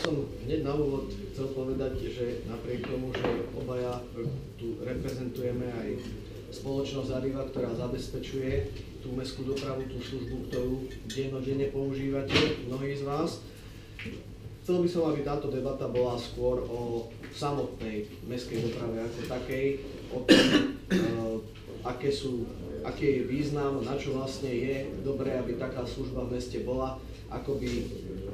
som hneď na úvod chcel povedať, že napriek tomu, že obaja tu reprezentujeme aj spoločnosť Arriva, ktorá zabezpečuje tú mestskú dopravu, tú službu, ktorú dennodenne používate, mnohí z vás, chcel by som, aby táto debata bola skôr o samotnej mestskej doprave ako takej, o tom, aký je význam, na čo vlastne je dobré, aby taká služba v meste bola, ako by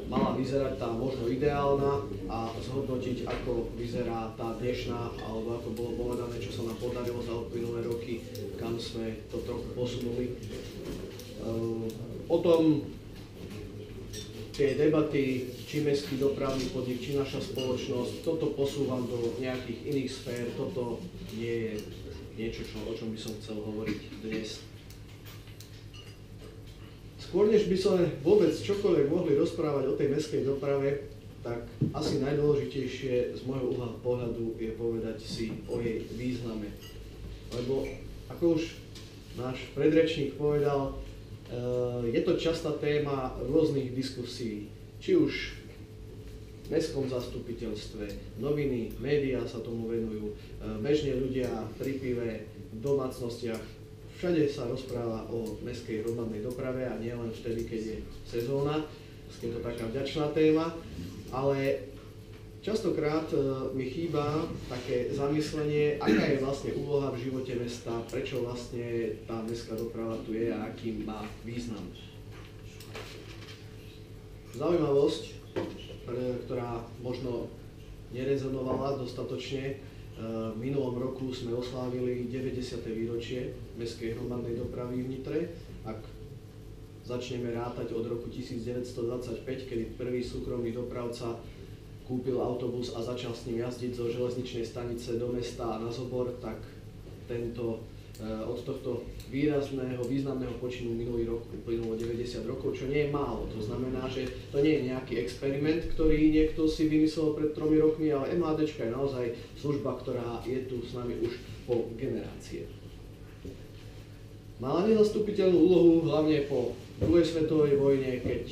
mala vyzerať tá možno ideálna a zhodnotiť, ako vyzerá tá dnešná, alebo ako bolo povedané, čo sa nám podarilo za uplynulé roky, kam sme to trochu posunuli. O tom tie debaty, či mestský dopravný podnik, či naša spoločnosť, toto posúvam do nejakých iných sfér, toto nie je niečo, o čom by som chcel hovoriť dnes. Skôr než by sme vôbec čokoľvek mohli rozprávať o tej mestskej doprave, tak asi najdôležitejšie z môjho uhla pohľadu je povedať si o jej význame. Lebo ako už náš predrečník povedal, je to častá téma rôznych diskusí, či už v mestskom zastupiteľstve, noviny, médiá sa tomu venujú, bežne ľudia pri pive, v domácnostiach, všade sa rozpráva o mestskej hromadnej doprave a nie len vtedy, keď je sezóna, je to taká vďačná téma, ale častokrát mi chýba také zamyslenie, aká je vlastne úloha v živote mesta, prečo vlastne tá mestská doprava tu je a aký má význam. Zaujímavosť, ktorá možno nerezonovala dostatočne, v minulom roku sme oslávili 90. výročie mestskej hromadnej dopravy v Nitre. Ak začneme rátať od roku 1925, kedy prvý súkromný dopravca kúpil autobus a začal s ním jazdiť zo železničnej stanice do mesta a na Zobor, tak od tohto významného počinu minulý rok uplynulo 90 rokov, čo nie je málo. To znamená, že to nie je nejaký experiment, ktorý niekto si vymyslel pred 3 rokmi, ale MHDčka je naozaj služba, ktorá je tu s nami už po generácie. Mala nezastupiteľnú úlohu hlavne po druhej svetovej vojne, keď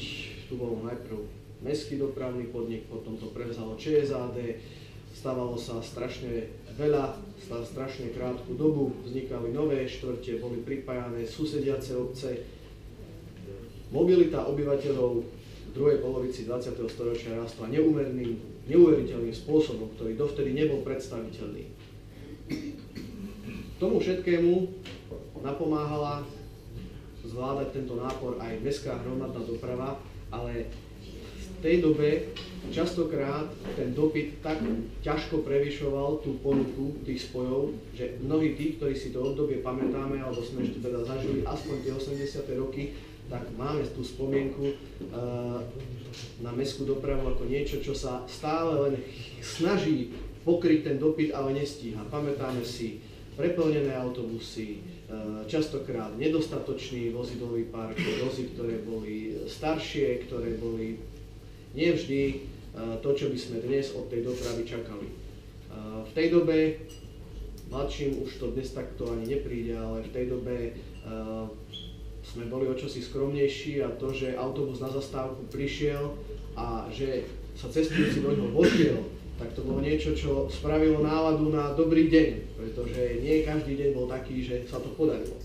tu bol najprv mestský dopravný podnik, potom to prevzalo ČSAD, stávalo sa strašne veľa, strašne krátku dobu, vznikali nové štvrte, boli pripájané susediace obce. Mobilita obyvateľov v druhej polovici 20. storočia rástla neuveriteľným spôsobom, ktorý dovtedy nebol predstaviteľný. Tomu všetkému napomáhala zvládať tento nápor aj mestská hromadná doprava, ale v tej dobe častokrát ten dopyt tak ťažko prevyšoval tú ponuku tých spojov, že mnohí tí, ktorí si to obdobie pamätáme, alebo sme ešte teda zažili aspoň tie 80. roky, tak máme tú spomienku na mestskú dopravu ako niečo, čo sa stále len snaží pokryť ten dopyt, ale nestíha. Pamätáme si preplnené autobusy, častokrát nedostatočný vozidlový park, vozy, ktoré boli staršie, ktoré boli nevždy to, čo by sme dnes od tej dopravy čakali. V tej dobe, mladším už to dnes takto ani nepríde, ale v tej dobe sme boli o čosi skromnejší a to, že autobus na zastávku prišiel a že sa cestujúci do ňoho vošiel, tak to bolo niečo, čo spravilo náladu na dobrý deň, pretože nie každý deň bol taký, že sa to podarilo.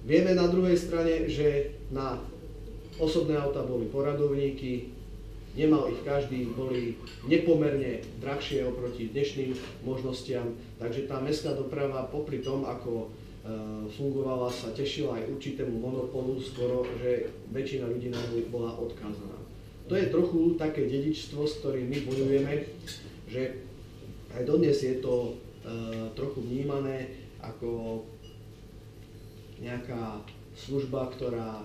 Vieme na druhej strane, že na osobné autá boli poradovníky, nemal ich každý, boli nepomerne drahšie oproti dnešným možnostiam, takže tá mestská doprava popri tom, ako fungovala, sa tešila aj určitému monopolu, skoro, že väčšina ľudí na ňu bola odkázaná. To je trochu také dedičstvo, s ktorým my bojujeme, že aj dodnes je to trochu vnímané ako nejaká služba, ktorá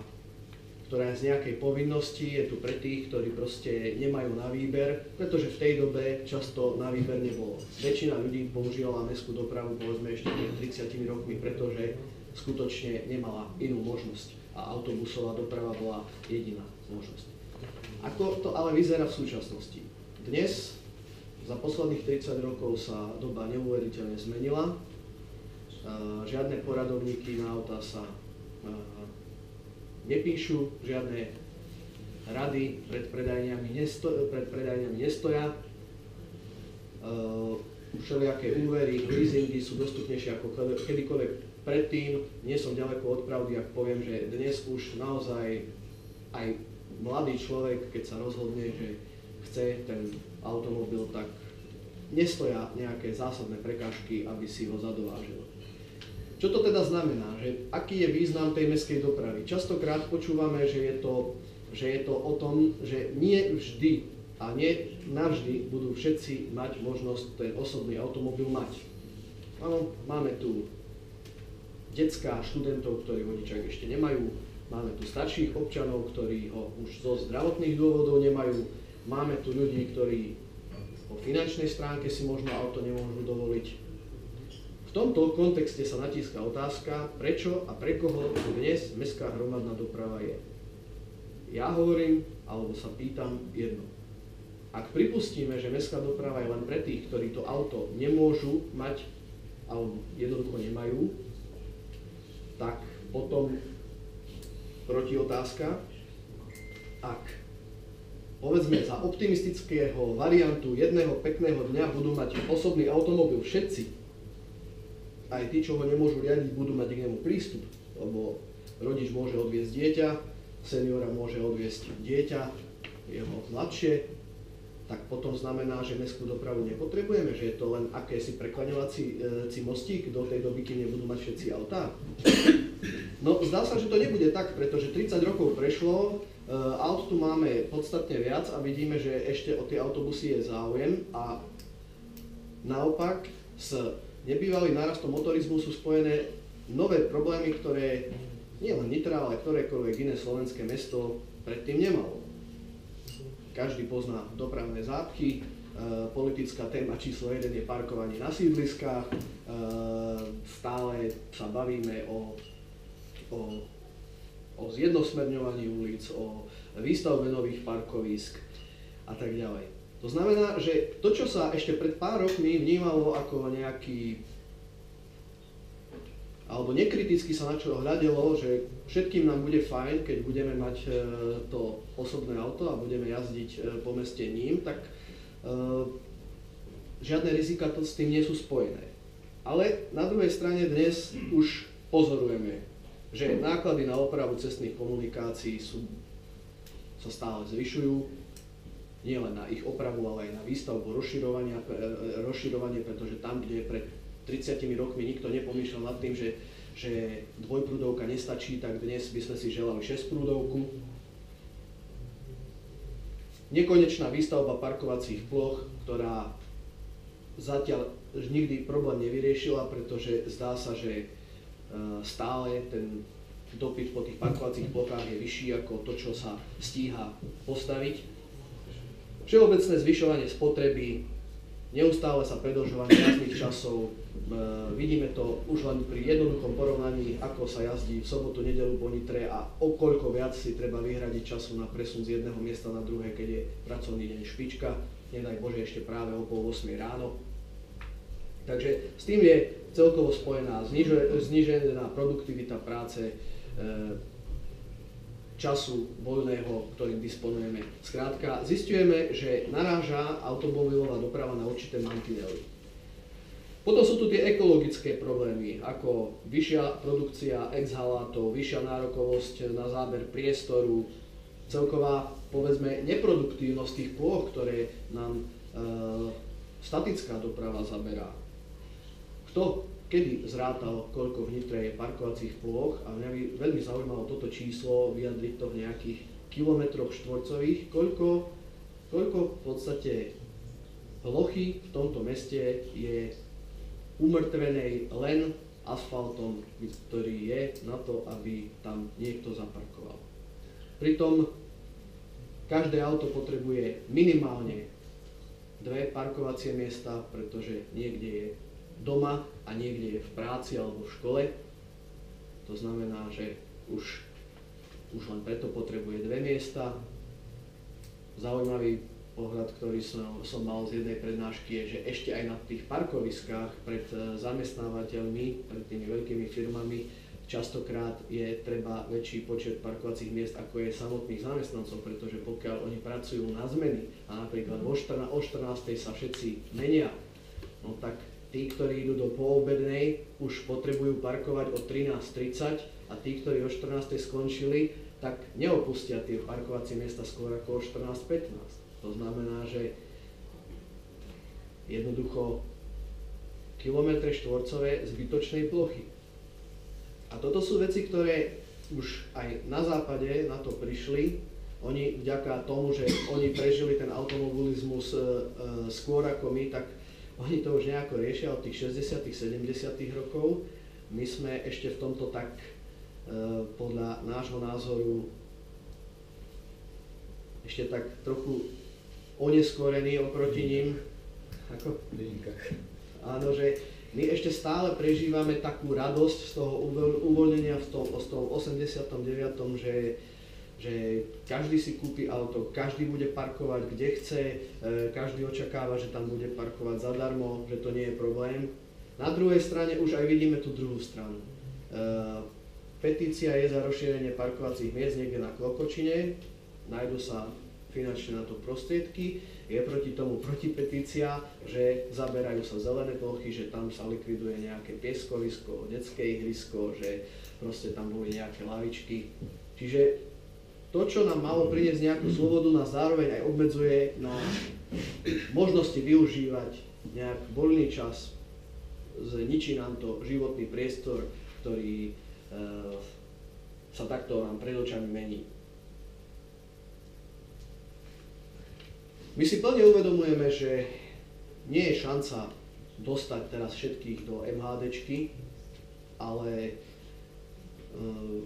je z nejakej povinnosti, je tu pre tých, ktorí proste nemajú na výber, pretože v tej dobe často na výber nebolo. Väčšina ľudí používala mestskú dopravu, povedzme ešte pred 30 rokmi, pretože skutočne nemala inú možnosť a autobusová doprava bola jediná možnosť. Ako to ale vyzerá v súčasnosti? Dnes, za posledných 30 rokov sa doba neuveriteľne zmenila. Žiadne poradovníky na autá sa nepíšu, žiadne rady pred predajňami nestoja. Všelijaké úvery, leasingy sú dostupnejšie ako kedykoľvek predtým. Nie som ďaleko od pravdy, ak poviem, že dnes už naozaj aj mladý človek, keď sa rozhodne, že chce ten automobil, tak nestoja nejaké zásadné prekážky, aby si ho zadovážil. Čo to teda znamená? Že aký je význam tej mestskej dopravy? Častokrát počúvame, že je to o tom, že nie vždy a nie navždy budú všetci mať možnosť ten osobný automobil mať. Áno, máme tu decká, študentov, ktorí vodičák ešte nemajú, máme tu starších občanov, ktorí ho už zo zdravotných dôvodov nemajú, máme tu ľudí, ktorí po finančnej stránke si možno auto nemôžu dovoliť. V tomto kontexte sa natíska otázka, prečo a pre koho dnes mestská hromadná doprava je. Ja hovorím, alebo sa pýtam jedno. Ak pripustíme, že mestská doprava je len pre tých, ktorí to auto nemôžu mať, alebo jednoducho nemajú, tak potom protiotázka, ak povedzme za optimistického variantu jedného pekného dňa budú mať osobný automobil všetci, aj tí, čo ho nemôžu riadiť, budú mať k nemu prístup, lebo rodič môže odviesť dieťa, seniora môže odviesť dieťa, jeho mladšie, tak potom znamená, že mestskú dopravu nepotrebujeme, že je to len akési preklaňovací mostík do tej doby, kým nebudú mať všetci autá. No, zdá sa, že to nebude tak, pretože 30 rokov prešlo, aut tu máme podstatne viac a vidíme, že ešte o tie autobusy je záujem a naopak s nebývalým nárastom motorizmu sú spojené nové problémy, ktoré nielen Nitra, ale ktorékoľvek iné slovenské mesto predtým nemalo. Každý pozná dopravné zápchy, politická téma číslo 1 je parkovanie na sídliskách, stále sa bavíme o zjednosmerňovaní ulic, o výstavbe nových parkovísk a tak ďalej. To znamená, že to, čo sa ešte pred pár rokmi vnímalo ako nejaký, alebo nekriticky sa na čo hľadelo, že všetkým nám bude fajn, keď budeme mať to osobné auto a budeme jazdiť po meste ním, tak žiadne rizika s tým nie sú spojené. Ale na druhej strane dnes už pozorujeme, že náklady na opravu cestných komunikácií sa stále zvyšujú, nielen na ich opravu, ale aj na výstavbu, rozširovanie, pretože tam, kde pred 30 rokmi nikto nepomýšľal nad tým, že dvojprúdovka nestačí, tak dnes by sme si želali 6-prúdovku. Nekonečná výstavba parkovacích ploch, ktorá zatiaľ nikdy problém nevyriešila, pretože zdá sa, že stále ten dopyt po tých parkovacích plochách je vyšší ako to, čo sa stíha postaviť. Všeobecné zvyšovanie spotreby, neustále sa predĺžovanie jazdných časov, vidíme to už len pri jednoduchom porovnaní, ako sa jazdí v sobotu, nedeľu po Nitre a o koľko viac si treba vyhradiť času na presun z jedného miesta na druhé, keď je pracovný deň špička, nedaj Bože ešte práve o 7:30 ráno. Takže s tým je celkovo spojená znížená produktivita práce, času voľného, ktorým disponujeme. Skrátka, zisťujeme, že naráža automobilová doprava na určité mantinely. Potom sú tu tie ekologické problémy, ako vyššia produkcia exhalátov, vyššia nárokovosť na záber priestoru, celková, povedzme, neproduktívnosť tých plôch, ktoré nám statická doprava zaberá. Kto kedy zrátal, koľko v Nitre je parkovacích plôch a mňa by veľmi zaujímalo toto číslo, vyjadriť to v nejakých kilometroch štvorcových, koľko v podstate plochy v tomto meste je umŕtvenej len asfaltom, ktorý je na to, aby tam niekto zaparkoval. Pritom každé auto potrebuje minimálne 2 parkovacie miesta, pretože niekde je doma a niekde je v práci alebo v škole. To znamená, že už len preto potrebuje 2 miesta. Zaujímavý pohľad, ktorý som mal z jednej prednášky, je, že ešte aj na tých parkoviskách pred zamestnávateľmi, pred tými veľkými firmami častokrát je treba väčší počet parkovacích miest, ako je samotných zamestnancov, pretože pokiaľ oni pracujú na zmeny a napríklad o 14. sa všetci menia, no tak tí, ktorí idú do poobednej, už potrebujú parkovať o 13:30 a tí, ktorí o 14. skončili, tak neopustia tie parkovacie miesta skôr ako o 14:15. To znamená, že jednoducho kilometre štvorcové zbytočnej plochy. A toto sú veci, ktoré už aj na západe na to prišli. Oni vďaka tomu, že oni prežili ten automobilizmus skôr ako my, tak oni to už nejako riešia od tých 60., 70. rokov. My sme ešte v tomto tak podľa nášho názoru ešte tak trochu oneskorení oproti ním. Ako? Áno, že my ešte stále prežívame takú radosť z toho uvoľnenia z toho 89., že každý si kúpi auto, každý bude parkovať kde chce, každý očakáva, že tam bude parkovať zadarmo, že to nie je problém. Na druhej strane už aj vidíme tú druhú stranu. Petícia je za rozšírenie parkovacích miest niekde na Klokočine, nájdu sa finančne na to prostriedky, je proti tomu protipetícia, že zaberajú sa zelené plochy, že tam sa likviduje nejaké pieskovisko, detské ihrisko, že proste tam boli nejaké lavičky. Čiže to, čo nám malo priniesť nejakú slobodu, nás zároveň aj obmedzuje na možnosti využívať nejak voľný čas, zničí nám to životný priestor, ktorý sa takto nám pred očami mení. My si plne uvedomujeme, že nie je šanca dostať teraz všetkých do MHDčky, ale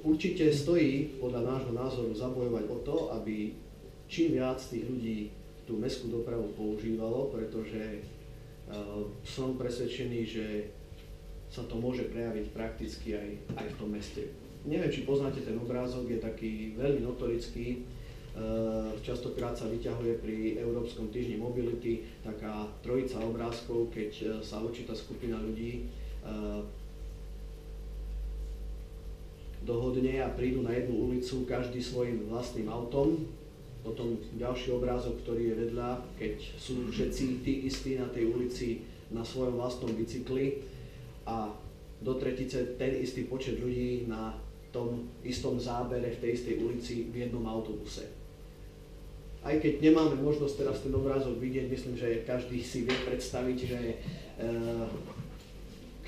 určite stojí podľa nášho názoru zabojovať o to, aby čím viac tých ľudí tú mestskú dopravu používalo, pretože som presvedčený, že sa to môže prejaviť prakticky aj v tom meste. Neviem, či poznáte ten obrázok, je taký veľmi notorický. Častokrát sa vyťahuje pri Európskom týždni mobility taká trojica obrázkov, keď sa určitá skupina ľudí dohodne a prídu na jednu ulicu každý svojím vlastným autom. Potom ďalší obrázok, ktorý je vedľa, keď sú všetci tí istí na tej ulici na svojom vlastnom bicykli a do tretice ten istý počet ľudí na tom istom zábere v tej istej ulici v jednom autobuse. Aj keď nemáme možnosť teraz ten obrázok vidieť, myslím, že každý si vie predstaviť, že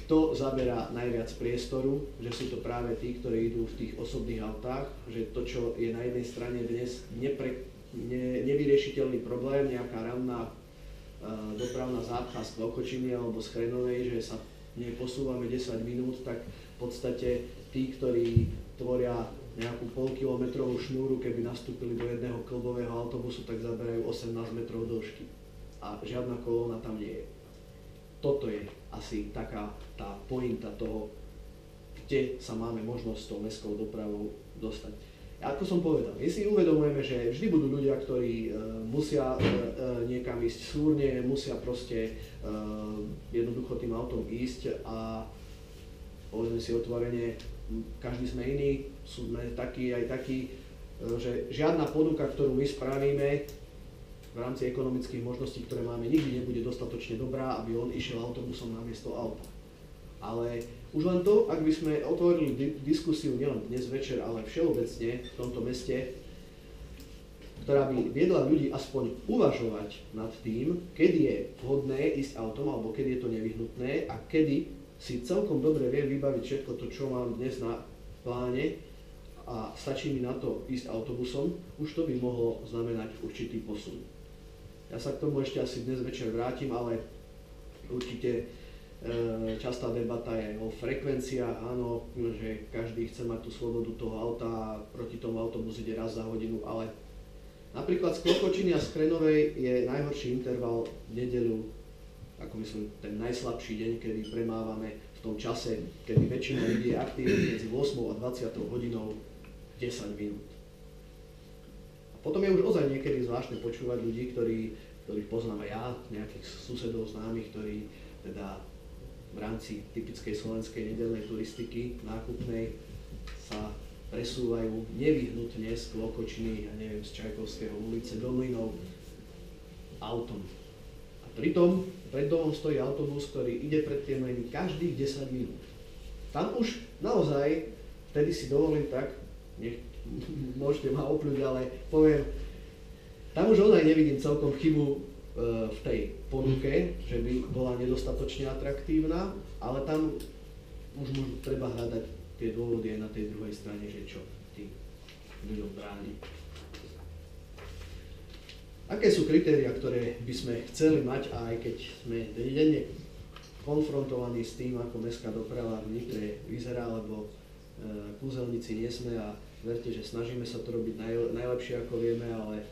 kto zaberá najviac priestoru, že sú to práve tí, ktorí idú v tých osobných autách, že to, čo je na jednej strane dnes nevyriešiteľný problém, nejaká ranná dopravná zápcha z Klokočiny alebo z Chrenovej, že sa posúvame 10 minút, tak v podstate tí, ktorí tvoria nejakú polkilometrovú šnúru, keby nastúpili do jedného klbového autobusu, tak zaberajú 18 metrov dĺžky. A žiadna kolóna tam nie je. Toto je asi taká tá pointa toho, kde sa máme možnosť s tou mestskou dopravou dostať. A ako som povedal, my si uvedomujeme, že vždy budú ľudia, ktorí musia niekam ísť súrne, musia proste jednoducho tým autom ísť a povedzme si otvorene, každý sme iný, sú takí aj takí, že žiadna ponuka, ktorú my spravíme v rámci ekonomických možností, ktoré máme, nikdy nebude dostatočne dobrá, aby on išiel autobusom namiesto auta. Ale už len to, ak by sme otvorili diskusiu nielen dnes večer, ale všeobecne v tomto meste, ktorá by viedla ľudí aspoň uvažovať nad tým, kedy je vhodné ísť autom, alebo kedy je to nevyhnutné a kedy si celkom dobre viem vybaviť všetko to, čo mám dnes na pláne a stačí mi na to ísť autobusom, už to by mohlo znamenať určitý posun. Ja sa k tomu ešte asi dnes večer vrátim, ale určite častá debata je o frekvenciách, áno, že každý chce mať tú slobodu toho auta a proti tomu autobus ide raz za hodinu, ale napríklad z Klokočiny a z Chrenovej je najhorší interval v nedeľu, ako myslím, ten najslabší deň, kedy premávame v tom čase, kedy väčšina ľudí je aktívnych medzi 8 a 20 hodinou 10 minút. A potom je už ozaj niekedy zvláštne počúvať ľudí, ktorých poznám aj ja, nejakých susedov známych, ktorí teda v rámci typickej slovenskej nedeľnej turistiky nákupnej sa presúvajú nevyhnutne z Klokočiny, ja neviem, z Čajkovského ulice do Mlynov autom. A pritom pred domom stojí autobus, ktorý ide pred tie Mlyny každých 10 minút. Tam už naozaj, vtedy si dovolím tak, môžete ma opľuť, ale poviem, tam už ozaj nevidím celkom chybu v tej ponuke, že by bola nedostatočne atraktívna, ale tam už treba hľadať tie dôvody aj na tej druhej strane, že čo tým ľuďom bráni. Aké sú kritériá, ktoré by sme chceli mať, a aj keď sme denne konfrontovaní s tým, ako mestská doprava v Nitre vyzerá, lebo kúzelníci nie sme a verte, že snažíme sa to robiť najlepšie ako vieme, ale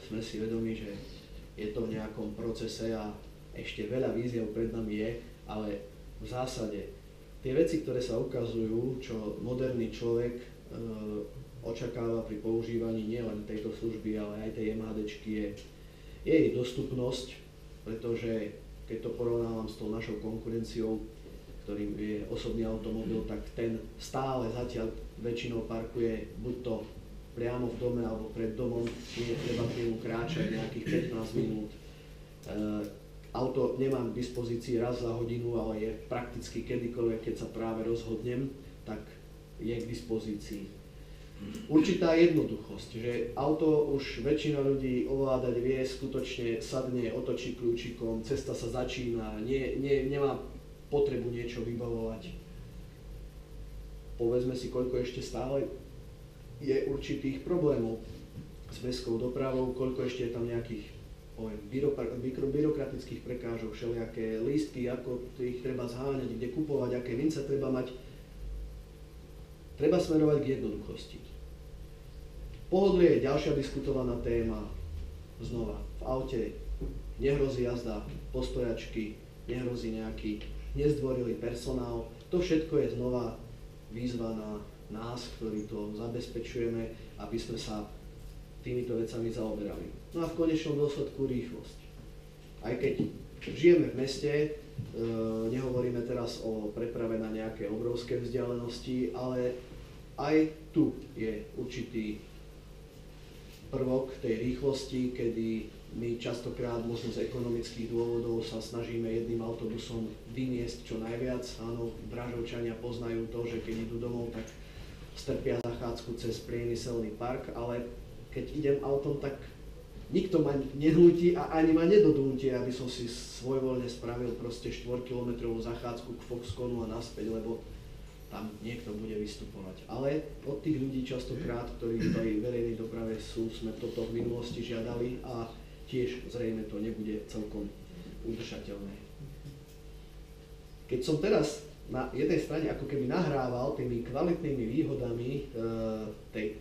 sme si vedomi, že je to v nejakom procese a ešte veľa víziev pred nami je, ale v zásade tie veci, ktoré sa ukazujú, čo moderný človek očakáva pri používaní nielen tejto služby, ale aj tej MHDčky, je jej dostupnosť, pretože keď to porovnávam s tou našou konkurenciou, ktorým je osobný automobil, tak ten stále zatiaľ väčšinou parkuje buď to priamo v dome alebo pred domom, nie treba k nemu kráčať nejakých 15 minút. Auto nemám k dispozícii raz za hodinu, ale je prakticky kedykoľvek, keď sa práve rozhodnem, tak je k dispozícii. Určitá jednoduchosť, že auto už väčšina ľudí ovládať vie, skutočne sadne, otočí kľúčikom, cesta sa začína, nemá potrebu niečo vybavovať. Povedzme si, koľko ešte stále je určitých problémov s mestskou dopravou, koľko ešte je tam nejakých byrokratických prekážok, všelijaké lístky, ako ich treba zháňať, kde kupovať, aké mince treba mať. Treba smerovať k jednoduchosti. Pohodlie je ďalšia diskutovaná téma. Znova, v aute nehrozí jazda postojačky, nehrozí nejaký nezdvorilý personál. To všetko je znova výzva na nás, ktorí to zabezpečujeme, aby sme sa týmito vecami zaoberali. No a v konečnom dôsledku rýchlosť. Aj keď žijeme v meste, nehovoríme teraz o preprave na nejaké obrovské vzdialenosti, ale aj tu je určitý prvok tej rýchlosti, kedy my častokrát možno z ekonomických dôvodov sa snažíme jedným autobusom vyniesť čo najviac. Áno, Dražovčania poznajú to, že keď idú domov, tak strpia zachádzku cez priemyselný park, ale keď idem autom, tak nikto ma nenúti a ani ma nedodúnti, aby som si svojvoľne spravil proste 4-kilometrovú zachádzku k Foxconu a naspäť, lebo tam niekto bude vystupovať. Ale od tých ľudí častokrát, ktorí v tej verejnej doprave sú, sme toto v minulosti žiadali a tiež zrejme to nebude celkom udržateľné. Keď som teraz na jednej strane ako keby nahrával tými kvalitnými výhodami tej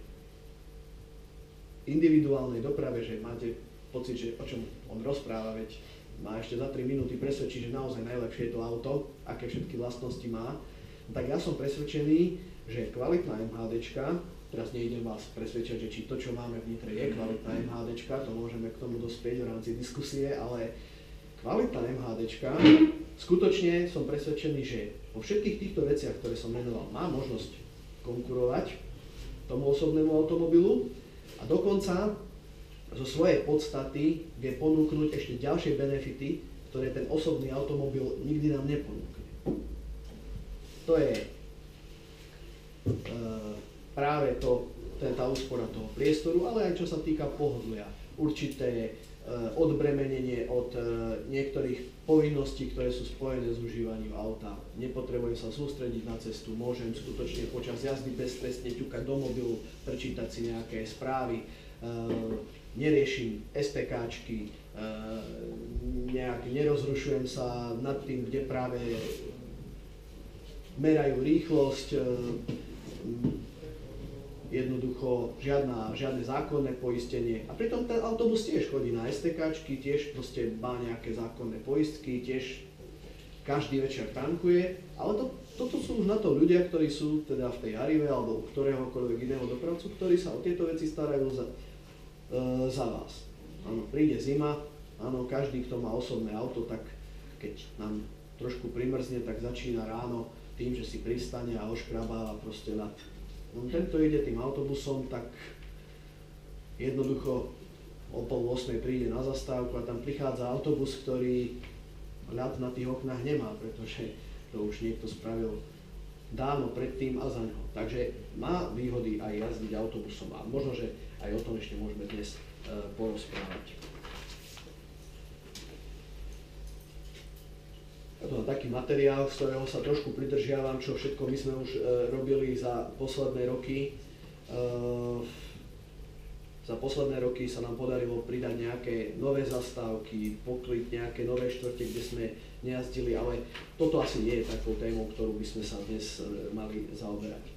individuálnej doprave, že máte pocit, že o čom on rozpráva, veď má ešte za 3 minúty presvedčiť, že naozaj najlepšie je to auto, aké všetky vlastnosti má, tak ja som presvedčený, že kvalitná MHDčka, teraz nejdem vás presvedčať, že či to, čo máme v Nitre, je kvalitná MHDčka, to môžeme k tomu dospieť v rámci diskusie, ale kvalitná MHDčka, skutočne som presvedčený, že po všetkých týchto veciach, ktoré som menoval, má možnosť konkurovať tomu osobnému automobilu a dokonca zo svojej podstaty vie ponúknuť ešte ďalšie benefity, ktoré ten osobný automobil nikdy nám neponúkne. To je práve tá úspora toho priestoru, ale aj čo sa týka pohodlia. Určité odbremenenie od niektorých povinností, ktoré sú spojené s užívaním auta. Nepotrebujem sa sústrediť na cestu, môžem skutočne počas jazdy beztrestne ťukať do mobilu, prečítať si nejaké správy, neriešim STKčky, nerozrušujem sa nad tým, kde práve merajú rýchlosť, jednoducho žiadne zákonné poistenie. A pritom ten autobus tiež chodí na STKčky, tiež proste má nejaké zákonné poistky, tiež každý večer tankuje, ale toto sú už na to ľudia, ktorí sú teda v tej Arrive alebo u ktoréhokoľvek iného dopravcu, ktorí sa o tieto veci starajú za vás. Áno, príde zima, áno, každý, kto má osobné auto, tak keď nám trošku primrzne, tak začína ráno tým, že si pristane a oškrabáva proste nad. No, tento ide tým autobusom, tak jednoducho o 7:30 príde na zastávku a tam prichádza autobus, ktorý ľad na tých oknách nemá, pretože to už niekto spravil dávno predtým a za ňo. Takže má výhody aj jazdiť autobusom a možno, že aj o tom ešte môžeme dnes porozprávať. Je to taký materiál, z ktorého sa trošku pridržiavam, čo všetko my sme už robili za posledné roky. Za posledné roky sa nám podarilo pridať nejaké nové zastávky, pokryť nejaké nové štvrte, kde sme nejazdili, ale toto asi nie je takou témou, ktorú by sme sa dnes mali zaoberať.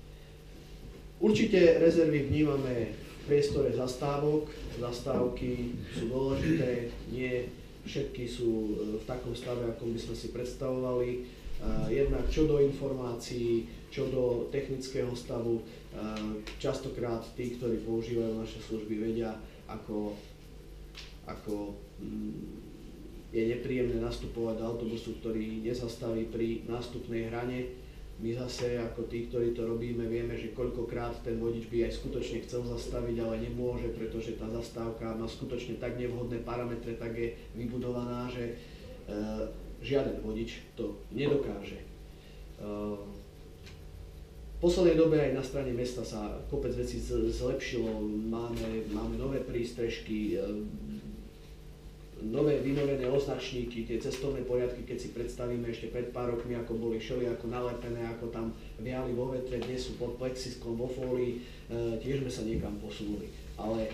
Určite rezervy vnímame v priestore zastávok. Zastávky sú dôležité, nie všetky sú v takom stave, ako by sme si predstavovali. Jednak čo do informácií, čo do technického stavu, častokrát tí, ktorí používajú naše služby, vedia, ako je nepríjemné nastupovať do autobusu, ktorý nezastaví pri nástupnej hrane. My zase, ako tí, ktorí to robíme, vieme, že koľkokrát ten vodič by aj skutočne chcel zastaviť, ale nemôže, pretože tá zastávka má skutočne tak nevhodné parametre, tak je vybudovaná, že žiaden vodič to nedokáže. V poslednej dobe aj na strane mesta sa kopec vecí zlepšilo, máme nové prístrežky, nové vynovené označníky, tie cestovné poriadky, keď si predstavíme ešte pred pár rokmi, ako boli všelijako nalepené, ako tam viali vo vetre, dnes sú pod plexiskom, vo fólii, tiež sme sa niekam posunuli. Ale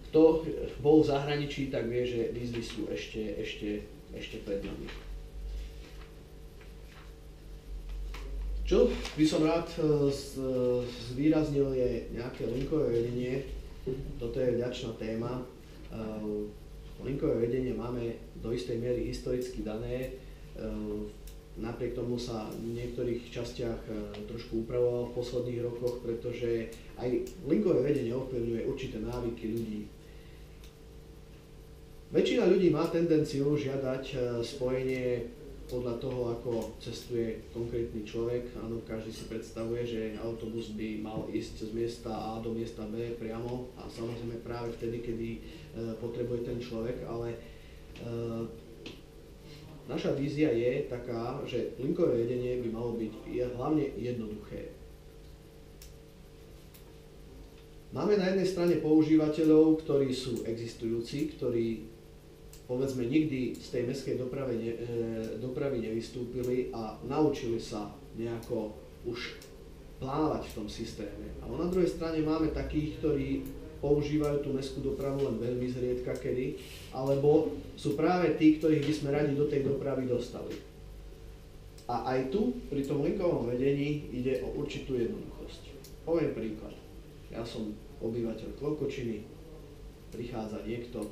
kto bol v zahraničí, tak vie, že výzvy sú ešte pred nami. Čo by som rád zvýraznil je nejaké linkové vedenie. Toto je vďačná téma. Linkové vedenie máme do istej miery historicky dané. Napriek tomu sa v niektorých častiach trošku upravovalo v posledných rokoch, pretože aj linkové vedenie ovplyvňuje určité návyky ľudí. Väčšina ľudí má tendenciu žiadať spojenie podľa toho, ako cestuje konkrétny človek. Áno, každý si predstavuje, že autobus by mal ísť z miesta A do miesta B priamo a samozrejme práve vtedy, kedy potrebuje ten človek, ale naša vízia je taká, že linkové vedenie by malo byť hlavne jednoduché. Máme na jednej strane používateľov, ktorí sú existujúci, ktorí povedzme nikdy z tej mestskej dopravy nevystúpili a naučili sa nejako už plávať v tom systéme. A na druhej strane máme takých, ktorí používajú tú mestskú dopravu len veľmi zriedka kedy, alebo sú práve tí, ktorých by sme radi do tej dopravy dostali. A aj tu, pri tom linkovom vedení, ide o určitú jednoduchosť. Poviem príklad. Ja som obyvateľ Klokočiny, prichádza niekto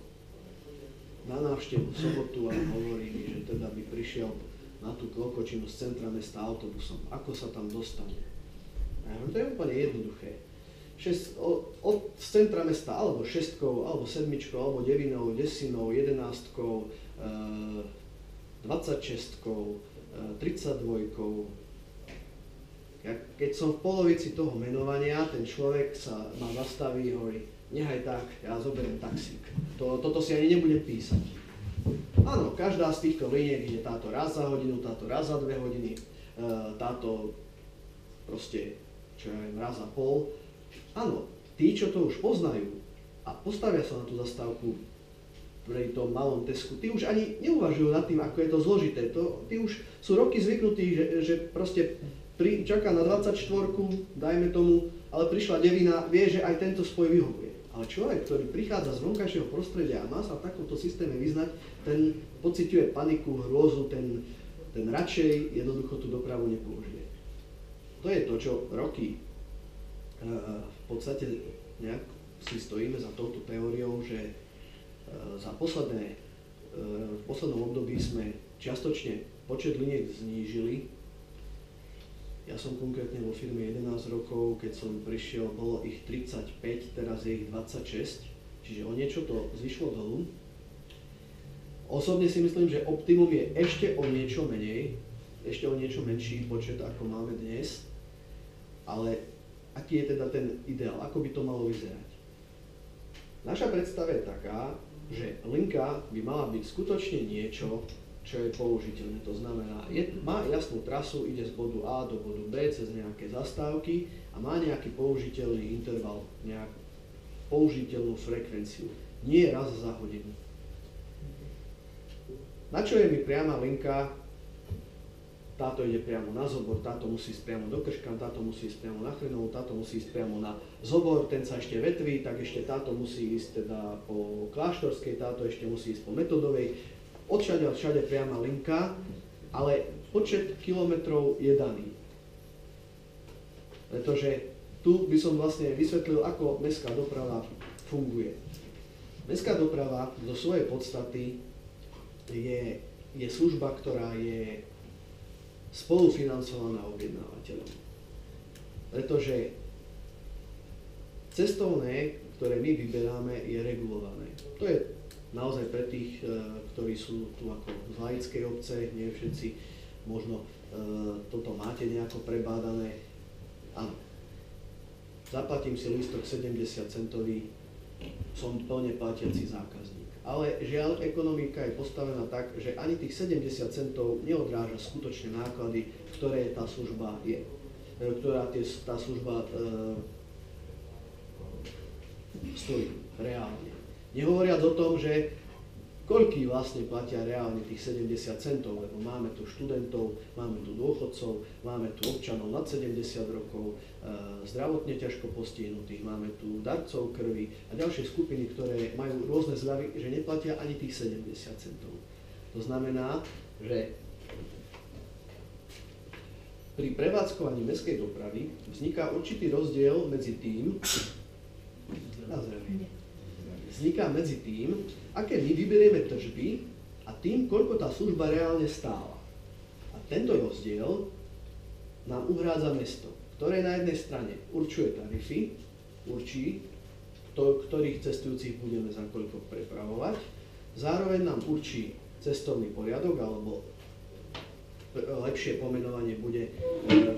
na návštevu v sobotu a hovorí mi, že teda by prišiel na tú Klokočinu z centra mesta autobusom. Ako sa tam dostane? Ja hovorím, to je úplne jednoduché. Od centra mesta alebo 6, alebo 7, alebo 9, 10, 11, 26, 32. Keď som v polovici toho menovania, ten človek sa ma zastaví a hovorí, nechaj tak, ja zoberiem taxík. Toto si ani nebudem písať. Áno, každá z týchto liniek ide táto raz za hodinu, táto raz za 2 hodiny, táto proste, čo ja viem, raz za pol. Áno, tí, čo to už poznajú a postavia sa na tú zastávku pri tom malom Tesku, tí už ani neuvažujú nad tým, ako je to zložité. Tí už sú roky zvyknutí, že proste čaká na 24, dajme tomu, ale prišla devina, vie, že aj tento spoj vyhovuje. Ale človek, ktorý prichádza z vonkajšieho prostredia a má sa v takomto systéme vyznať, ten pociťuje paniku, hrôzu, ten radšej jednoducho tú dopravu nepoužije. To je to, čo roky v podstate nejak si stojíme za touto teóriou, že v poslednom období sme čiastočne počet liniek znížili. Ja som konkrétne vo firme 11 rokov, keď som prišiel, bolo ich 35, teraz je ich 26, čiže o niečo to zvyšlo dolu. Osobne si myslím, že optimum je ešte o niečo menej, ešte o niečo menší počet, ako máme dnes, ale aký je teda ten ideál, ako by to malo vyzerať? Naša predstava je taká, že linka by mala byť skutočne niečo, čo je použiteľné. To znamená, má jasnú trasu, ide z bodu A do bodu B cez nejaké zastávky a má nejaký použiteľný interval, nejakú použiteľnú frekvenciu. Nie raz za hodinu. Na čo je mi priama linka? Táto ide priamo na Zobor, táto musí ísť priamo do Krškan, táto musí ísť priamo na Chrenovu, táto musí ísť priamo na Zobor, ten sa ešte vetví, tak ešte táto musí ísť teda po Kláštorskej, táto ešte musí ísť po Metodovej. Odšade všade priama linka, ale počet kilometrov je daný. Pretože tu by som vlastne vysvetlil, ako mestská doprava funguje. Mestská doprava zo svojej podstaty je služba, ktorá je spolufinancovaná objednávateľom. Pretože cestovné, ktoré my vyberáme, je regulované. To je naozaj pre tých, ktorí sú tu ako z laickej obce, nie všetci možno toto máte nejako prebádané. Áno, zaplatím si lístok 70 centový, som plne platiaci zákazník. Ale žiaľ, ekonomika je postavená tak, že ani tých 70 centov neodráža skutočné náklady, ktoré tá služba je, tá služba stojí reálne. Nehovoriac o tom, že koľký vlastne platia reálne tých 70 centov, lebo máme tu študentov, máme tu dôchodcov, máme tu občanov nad 70 rokov, zdravotne ťažko postihnutých, máme tu darcov krvi a ďalšie skupiny, ktoré majú rôzne zľavy, že neplatia ani tých 70 centov. To znamená, že pri prevádzkovaní mestskej dopravy vzniká určitý rozdiel medzi tým, aké my vyberieme tržby a tým, koľko tá služba reálne stála. A tento rozdiel nám uhrádza mesto, ktoré na jednej strane určuje tarify, určí, ktorých cestujúcich budeme za koľko prepravovať, zároveň nám určí cestovný poriadok, alebo lepšie pomenovanie bude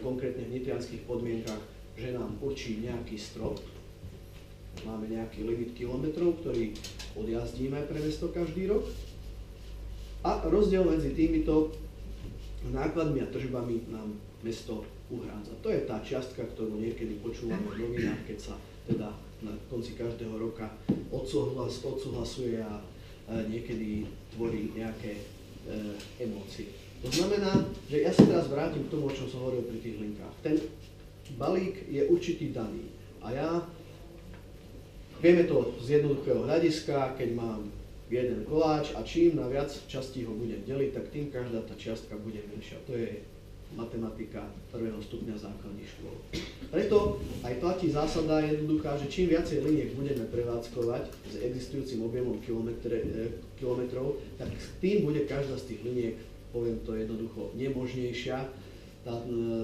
konkrétne v nitrianskych podmienkach, že nám určí nejaký strop. Máme nejaký limit kilometrov, ktorý odjazdíme pre mesto každý rok. A rozdiel medzi týmito nákladmi a tržbami nám mesto uhrádza. To je tá čiastka, ktorú niekedy počúvame v novinách, keď sa teda na konci každého roka odsúhlasuje a niekedy tvorí nejaké emócie. To znamená, že ja sa teraz vrátim k tomu, o čom som hovoril pri tých linkách. Ten balík je určitý daný. A vieme to z jednoduchého hľadiska, keď mám jeden koláč a čím na viac častí ho budem deliť, tak tým každá tá čiastka bude menšia. To je matematika prvého stupňa základných škôl. Preto aj platí zásada jednoduchá, že čím viacej liniek budeme prevádzkovať s existujúcim objemom kilometrov, tak tým bude každá z tých liniek, poviem to jednoducho, nemožnejšia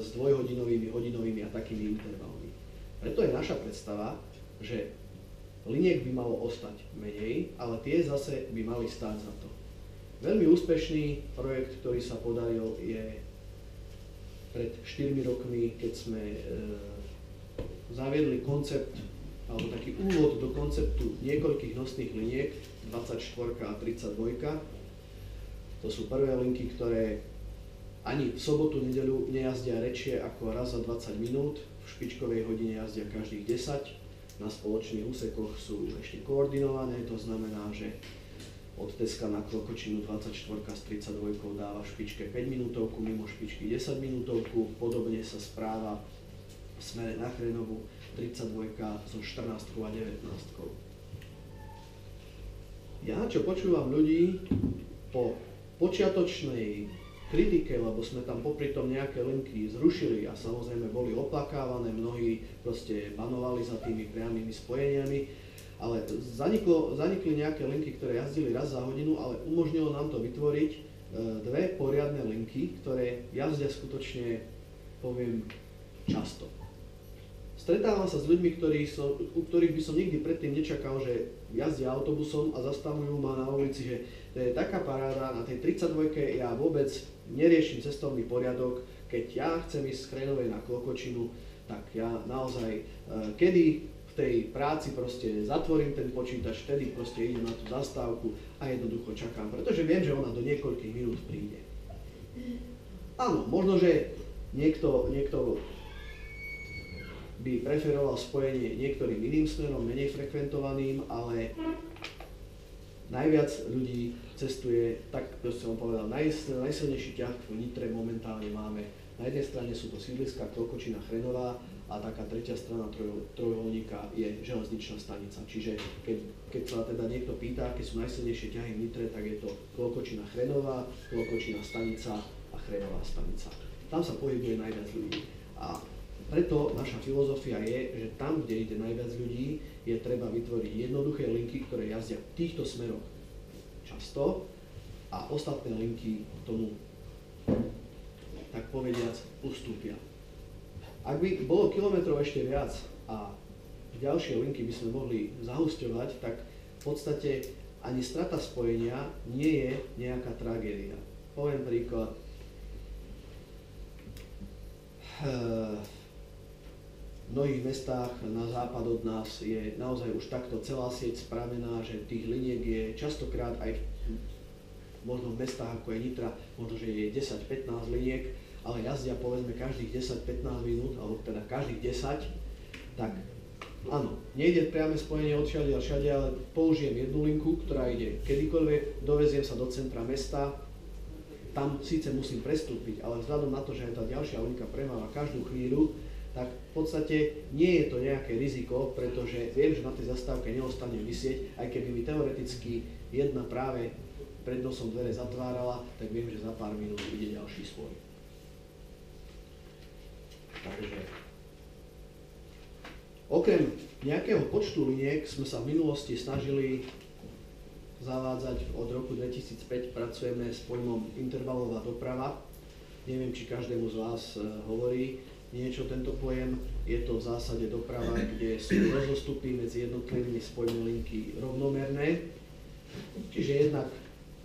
s dvojhodinovými, hodinovými a takými intervalmi. Preto je naša predstava, že liniek by malo ostať menej, ale tie zase by mali stáť za to. Veľmi úspešný projekt, ktorý sa podaril, je pred 4 rokmi, keď sme zaviedli koncept, alebo taký úvod do konceptu niekoľkých nosných liniek, 24 a 32. To sú prvé linky, ktoré ani v sobotu, nedeľu nejazdia rečie ako raz za 20 minút, v špičkovej hodine jazdia každých 10. Na spoločných úsekoch sú ešte koordinované, to znamená, že od Teska na Klokočinu 24 s 32 dáva v špičke 5 minútovku, mimo špičky 10 minútovku, podobne sa správa v smere na Chrenovu 32 so 14 a 19. Ja, čo počúvam ľudí po počiatočnej kritike, lebo sme tam popri tom nejaké linky zrušili a samozrejme boli oplakávané, mnohí proste banovali za tými priamými spojeniami, ale zanikli nejaké linky, ktoré jazdili raz za hodinu, ale umožnilo nám to vytvoriť dve poriadne linky, ktoré jazdia skutočne, poviem, často. stretávam sa s ľuďmi, u ktorých by som nikdy predtým nečakal, že jazdia autobusom a zastavujú ma na ulici, že to je taká paráda, na tej 32 ja vôbec neriešim cestovný poriadok, keď ja chcem ísť z Chrenovej na Klokočinu, tak ja naozaj, kedy v tej práci proste zatvorím ten počítač, vtedy proste idem na tú zastávku a jednoducho čakám, pretože viem, že ona do niekoľkých minút príde. Áno, možno, že niekto by preferoval spojenie niektorým iným smerom, menej frekventovaným, ale najviac ľudí cestuje, tak to som povedal, najsilnejší ťah v Nitre momentálne máme. Na jednej strane sú to sídliska Klokočina, Chrenová a taká tretia strana trojuholníka je železničná stanica. Čiže keď sa teda niekto pýta, aké sú najsilnejšie ťahy v Nitre, tak je to Klokočina, Chrenová, Klokočina stanica a Chrenová stanica. Tam sa pohybuje najviac ľudí. A preto naša filozofia je, že tam, kde ide najviac ľudí, je treba vytvoriť jednoduché linky, ktoré jazdia v týchto smeroch často a ostatné linky tomu, tak povediac, ustúpia. Ak by bolo kilometrov ešte viac a ďalšie linky by sme mohli zahusťovať, tak v podstate ani strata spojenia nie je nejaká tragédia. Poviem príklad. V mnohých mestách na západ od nás je naozaj už takto celá sieť spravená, že tých liniek je častokrát aj možno v mestách ako je Nitra, možno, že je 10-15 liniek, ale jazdia povedzme každých 10-15 minút, alebo teda každých 10, tak áno, nejde priame spojenie odšiaľ a všade, ale použijem jednu linku, ktorá ide kedykoľvek, doveziem sa do centra mesta, tam síce musím prestúpiť, ale vzhľadom na to, že aj tá ďalšia linka premáva každú chvíľu, tak v podstate nie je to nejaké riziko, pretože viem, že na tej zastávke neostane visieť, aj keby mi teoreticky jedna práve pred nosom dvere zatvárala, tak viem, že za pár minút ide ďalší spoj. Takže okrem nejakého počtu liniek sme sa v minulosti snažili zavádzať. Od roku 2005 pracujeme s pojmom intervalová doprava. Neviem, či každému z vás hovorí niečo tento pojem. Je to v zásade doprava, kde sú rozostupy medzi jednotlivými spojmi linky rovnomerné. Čiže jednak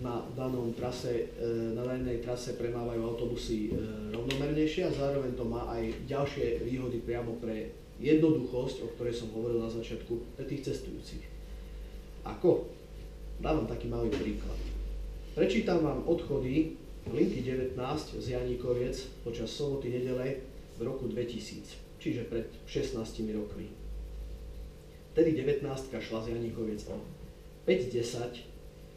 na danej trase premávajú autobusy rovnomernejšie a zároveň to má aj ďalšie výhody priamo pre jednoduchosť, o ktorej som hovoril na začiatku, pre tých cestujúcich. Ako? Dávam taký malý príklad. Prečítam vám odchody linky 19 z Janíkoviec počas soboty, nedele v roku 2000, čiže pred 16 rokmi. Vtedy 19 šla z Janíkoviec o 5:10,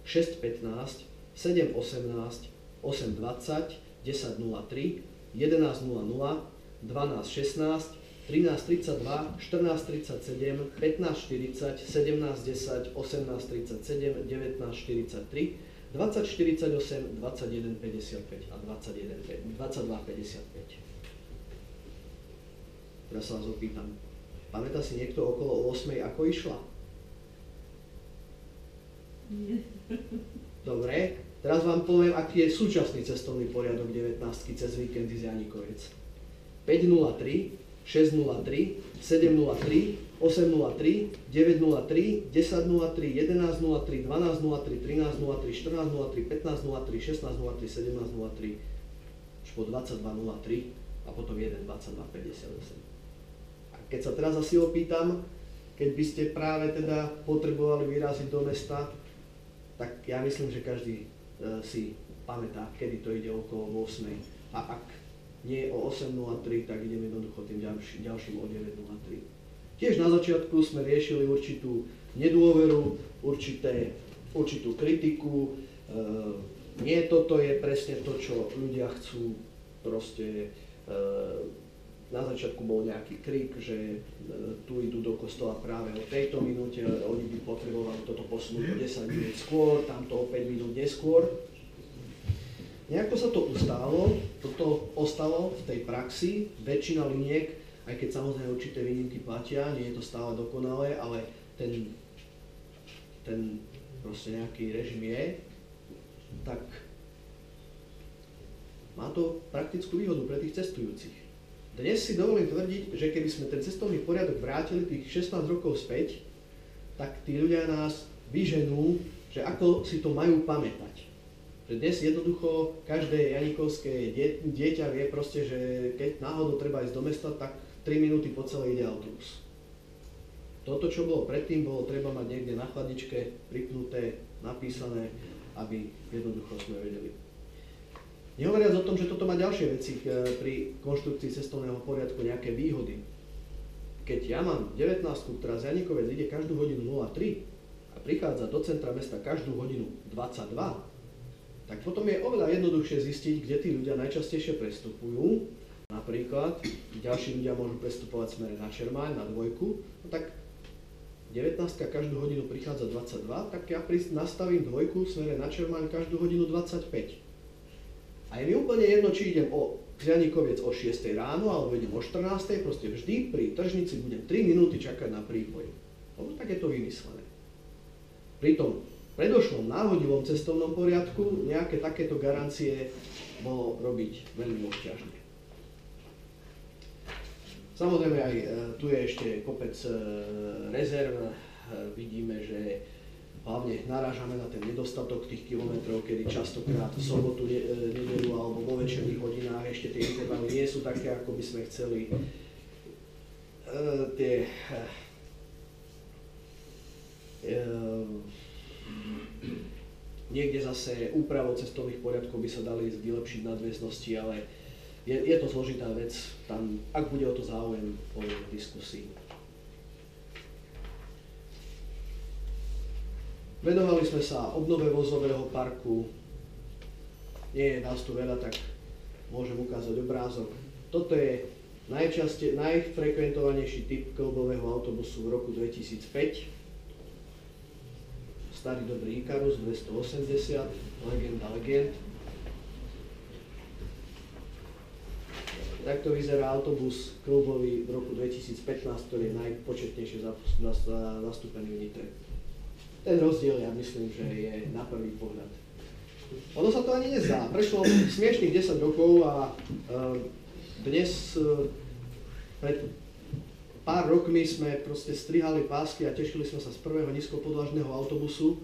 6:15, 7:18, 8:20, 10:03, 11:00, 12:16, 13:32, 14:37, 15:40, 17:10, 18:37, 19:43, 20:48, 21:55 a 22:55. Teraz sa vás opýtam, pamätá si niekto okolo 8, ako išla? Nie. Dobre, teraz vám poviem, aký je súčasný cestovný poriadok 19 cez víkendy z Janíkoviec. 5:03, 6:03, 7:03, 8:03, 9:03, 10:03, 11:03, 12:03, 13:03, 14:03, 15:03, 16:03, 17:03, až po 22:03 a potom 1:22:58. A keď sa teraz asi opýtam, keď by ste práve teda potrebovali vyraziť do mesta, tak ja myslím, že každý si pamätá, kedy to ide okolo 8. A ak nie o 8:03, tak ideme jednoducho tým ďalším o 9:03. Tiež na začiatku sme riešili určitú nedôveru, určitú kritiku. Nie toto je presne to, čo ľudia chcú. Proste na začiatku bol nejaký krik, že tu idú do kostola práve o tejto minúte, oni by potrebovali toto posunúť o 10 minút skôr, tamto o 5 minút neskôr. Nejako sa to ustálo, toto ostalo v tej praxi, väčšina liniek, aj keď samozrejme určité výnimky platia, nie je to stále dokonalé, ale ten proste nejaký režim je, tak má to praktickú výhodu pre tých cestujúcich. Dnes si dovolím tvrdiť, že keby sme ten cestovný poriadok vrátili tých 16 rokov späť, tak tí ľudia nás vyženú, že ako si to majú pamätať. Že dnes jednoducho každé janikovské dieťa vie proste, že keď náhodou treba ísť do mesta, tak 3 minúty po celé ide autobus. Toto, čo bolo predtým, bolo treba mať niekde na chladničke pripnuté, napísané, aby jednoducho sme vedeli. Nehovoriac o tom, že toto má ďalšie veci pri konštrukcii cestovného poriadku, nejaké výhody. Keď ja mám 19, ktorá z Janikovec ide každú hodinu 03 a prichádza do centra mesta každú hodinu 22, tak potom je oveľa jednoduchšie zistiť, kde tí ľudia najčastejšie prestupujú. Napríklad, ďalší ľudia môžu prestupovať smere na Čermáň, na dvojku, no tak 19 každú hodinu prichádza 22, tak ja nastavím dvojku smere na Čermáň každú hodinu 25. A je mi úplne jedno, či idem z Janikoviec o 6 ráno, alebo idem o 14, proste vždy pri tržnici budem 3 minúty čakať na prípoj. Lebo tak je to vymyslené. Pri tom predošlom náhodivom cestovnom poriadku nejaké takéto garancie bolo robiť veľmi obťažné. Samozrejme aj tu je ešte kopec rezerv. Vidíme, že hlavne narážame na ten nedostatok tých kilometrov, kedy častokrát v sobotu, nedeľu alebo vo večerných hodinách ešte tie intervaly nie sú také, ako by sme chceli. Niekde zase úpravou cestovných poriadkov by sa dali vylepšiť nadväznosti, ale je to zložitá vec, tam, ak bude o to záujem, poviem v diskusii. Venovali sme sa obnove vozového parku. Nie je nás tu veľa, tak môžem ukázať obrázok. Toto je najfrekventovanejší typ klubového autobusu v roku 2005. Starý dobrý Ikarus 280, legenda legend. Takto vyzerá autobus klubový v roku 2015, ktorý je najpočetnejšie zastúpený v Nitre. Ten rozdiel, ja myslím, že je na prvý pohľad. Ono sa to ani nezdá. Prešlo smiešných 10 rokov a dnes pred pár rokmi sme proste strihali pásky a tešili sme sa z prvého nízkopodlažného autobusu.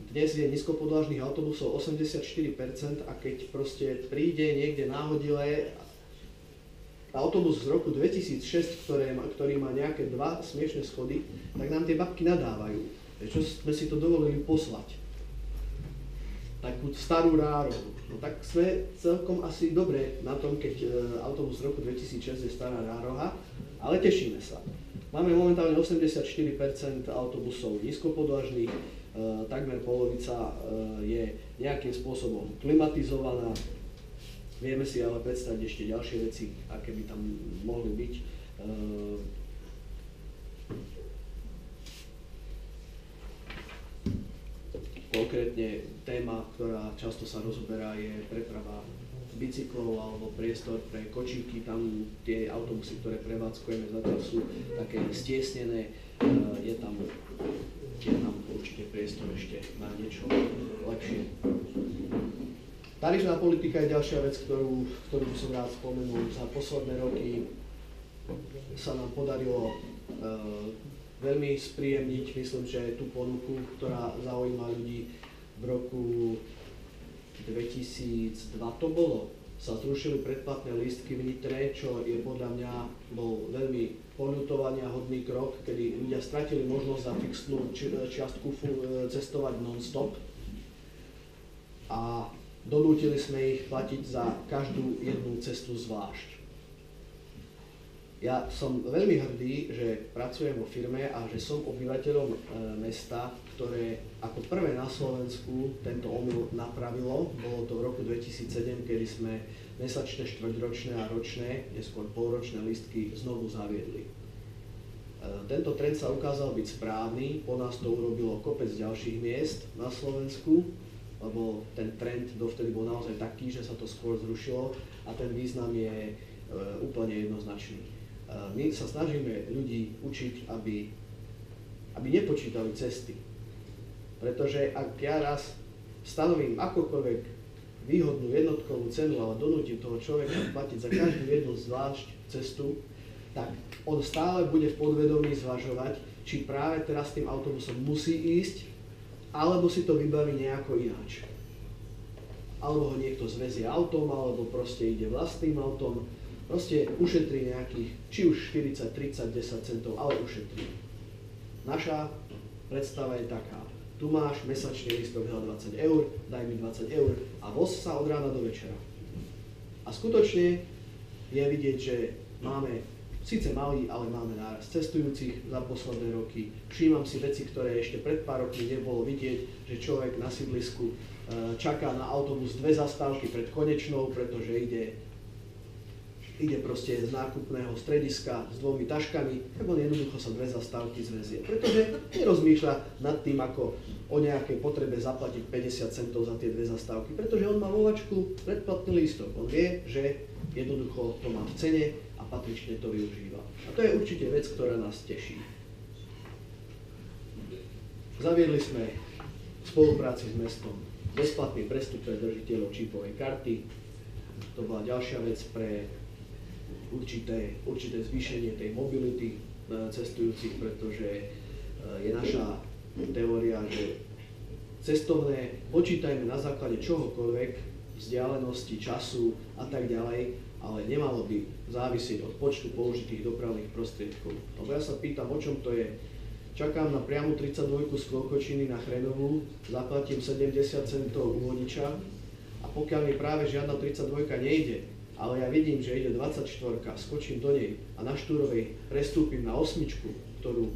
Dnes je nízkopodlažných autobusov 84% a keď proste príde niekde náhodile autobus z roku 2006, ktorý má nejaké dva smiešné schody, tak nám tie babky nadávajú. Čo sme si to dovolili poslať? Takú starú rárohu. No tak sme celkom asi dobre na tom, keď autobus z roku 2006 je stará rároha, ale tešíme sa. Máme momentálne 84% autobusov nízkopodlažných, takmer polovica je nejakým spôsobom klimatizovaná. Vieme si ale predstaviť ešte ďalšie veci, aké by tam mohli byť. Konkrétne téma, ktorá často sa rozoberá, je preprava bicyklov alebo priestor pre kočíky. Tam tie autobusy, ktoré prevádzkujeme, zatiaľ sú také stiesnené. Je tam určite priestor ešte na niečo lepšie. Tarifná politika je ďalšia vec, ktorú by som rád spomenul. Za posledné roky sa nám podarilo veľmi spríjemniť, myslím, že tú ponuku, ktorá zaujíma ľudí. V roku 2002 to bolo, sa zrušili predplatné lístky v Nitre, čo je podľa mňa bol veľmi poľutovania hodný krok, kedy ľudia stratili možnosť za fixnú čiastku cestovať non-stop a donútili sme ich platiť za každú jednu cestu zvlášť. Ja som veľmi hrdý, že pracujem vo firme a že som obyvateľom mesta, ktoré ako prvé na Slovensku tento omyl napravilo. Bolo to v roku 2007, kedy sme mesačné, štvrťročné a ročné, neskôr polročné lístky znovu zaviedli. Tento trend sa ukázal byť správny, po nás to urobilo kopec ďalších miest na Slovensku, lebo ten trend dovtedy bol naozaj taký, že sa to skôr zrušilo a ten význam je úplne jednoznačný. My sa snažíme ľudí učiť, aby nepočítali cesty. Pretože ak ja raz stanovím akokoľvek výhodnú jednotkovú cenu, ale donútim toho človeka platiť za každú jednu zvlášť cestu, tak on stále bude v podvedomí zvažovať, či práve teraz tým autobusom musí ísť, alebo si to vybaví nejako ináč. Alebo ho niekto zvezie autom, alebo proste ide vlastným autom, proste ušetrí nejakých, či už 40, 30, 10 centov, ale ušetrí. Naša predstava je taká, tu máš mesačný lístok za 20 eur, daj mi 20 eur a voz sa od rána do večera. A skutočne je vidieť, že máme síce malý, ale máme nárast cestujúcich za posledné roky. Všímam si veci, ktoré ešte pred pár rokmi nebolo vidieť, že človek na sídlisku čaká na autobus 2 zastávky pred konečnou, pretože ide proste z nákupného strediska s 2 taškami, tak on jednoducho sa 2 zastávky zvezie. Pretože nerozmýšľa nad tým, ako o nejakej potrebe zaplatiť 50 centov za tie 2 zastávky, pretože on má vo vačku predplatný lístok. On vie, že jednoducho to má v cene a patrične to využíva. A to je určite vec, ktorá nás teší. Zaviedli sme v spolupráci s mestom bezplatný prestup pre držiteľov čipovej karty. To bola ďalšia vec pre určité zvýšenie tej mobility cestujúcich, pretože je naša teória, že cestovné počítajme na základe čohokoľvek, vzdialenosti, času a tak ďalej, ale nemalo by závisieť od počtu použitých dopravných prostriedkov. Lebo ja sa pýtam, o čom to je. Čakám na priamu 32 z Klokočiny na Chrenovú, zaplatím 70 centov u vodiča a pokiaľ mi práve žiadna 32 nejde, ale ja vidím, že ide 24, skočím do nej a na Štúrovej prestúpim na 8, ktorú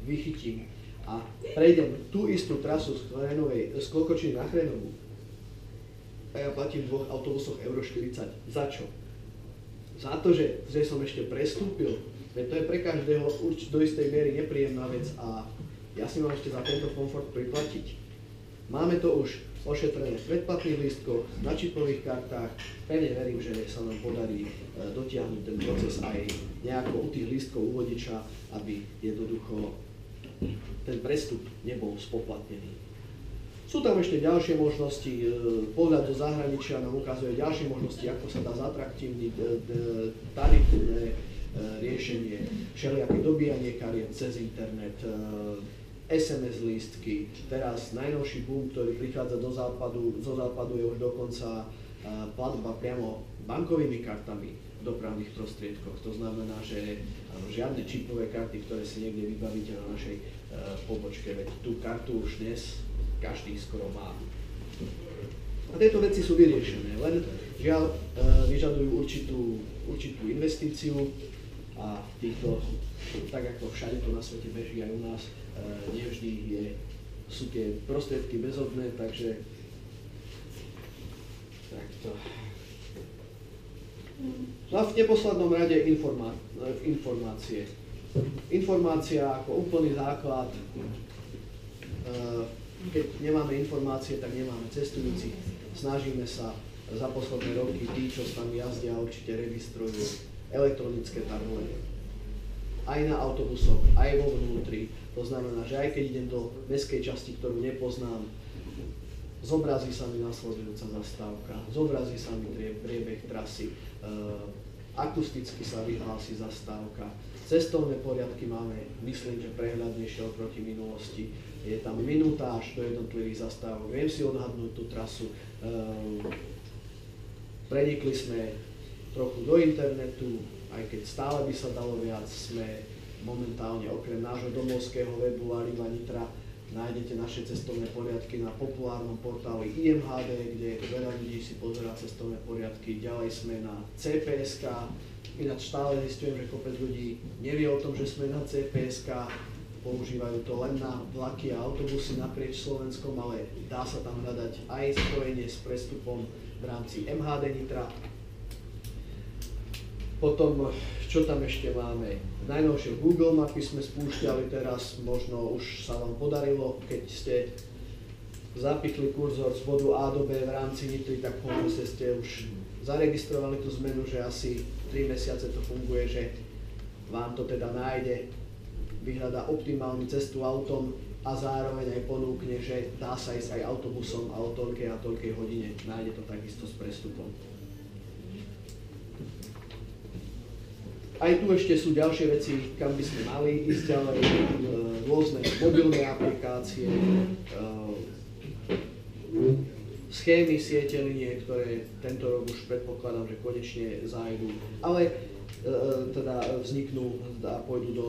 vychytím a prejdem tú istú trasu z Klokočiny na Chrenovú a ja platím v 2 autobusoch euro 40. Za čo? Za to, že som ešte prestúpil. Veď to je pre každého do istej miery nepríjemná vec a ja si mám ešte za tento komfort priplatiť. Máme to už ošetrené v predplatných lístkoch, na čipových kartách. Pevne verím, že sa nám podarí dotiahnuť ten proces aj nejako u tých lístkov u vodiča, aby jednoducho ten prestup nebol spoplatnený. Sú tam ešte ďalšie možnosti, pohľad do zahraničia nám ukazuje ďalšie možnosti, ako sa dá zatraktívniť tarifné riešenie, všelijaké dobíjanie kariet cez internet, SMS lístky, teraz najnovší boom, ktorý prichádza zo západu je už dokonca platba priamo bankovými kartami v dopravných prostriedkoch. To znamená, že žiadne čipové karty, ktoré si niekde vybavíte na našej pobočke, veď tú kartu už dnes každý skoro má. A tieto veci sú vyriešené, len žiaľ vyžadujú určitú investíciu a týchto, tak ako všade to na svete beží aj u nás, nevždy sú tie prostriedky bezodné, takže takto. No a v neposlednom rade informácie. Informácia ako úplný základ. Keď nemáme informácie, tak nemáme cestujúcich. Snažíme sa za posledné roky, tí, čo s nami jazdia, určite registrujú elektronické tabule. Aj na autobusoch, aj vo vnútri. To znamená, že aj keď idem do mestskej časti, ktorú nepoznám, zobrazí sa mi nasledujúca zastávka, zobrazí sa mi priebeh trasy, akusticky sa vyhlási zastávka. Cestovné poriadky máme, myslím, že prehľadnejšie oproti minulosti. Je tam minutáž do jednotlivých zastávok, viem si odhadnúť tú trasu. Prenikli sme trochu do internetu, aj keď stále by sa dalo viac, sme momentálne okrem nášho domovského webu Arriva Nitra nájdete naše cestovné poriadky na populárnom portáli IMHD, kde veľa ľudí si pozerá cestovné poriadky. Ďalej sme na CPSK, ináč stále zistujem, že kopec ľudí nevie o tom, že sme na CPSK, používajú to len na vlaky a autobusy naprieč Slovenskom, ale dá sa tam hľadať aj spojenie s prestupom v rámci MHD Nitra. Potom, čo tam ešte máme? Najnovšie Google mapy sme spúšťali teraz, možno už sa vám podarilo, keď ste zapichli kurzor z bodu A do B v rámci Nitry, tak možno ste už zaregistrovali tú zmenu, že asi 3 mesiace to funguje, že vám to teda nájde vyhľadá optimálnu cestu autom a zároveň aj ponúkne, že dá sa ísť aj autobusom a o toľkej a toľkej hodine nájde to takisto s prestupom. Aj tu ešte sú ďalšie veci, kam by sme mali ísť ďalej, rôzne mobilné aplikácie, schémy siete linie, ktoré tento rok už predpokladám, že konečne zájdu, ale teda vzniknú a pôjdu do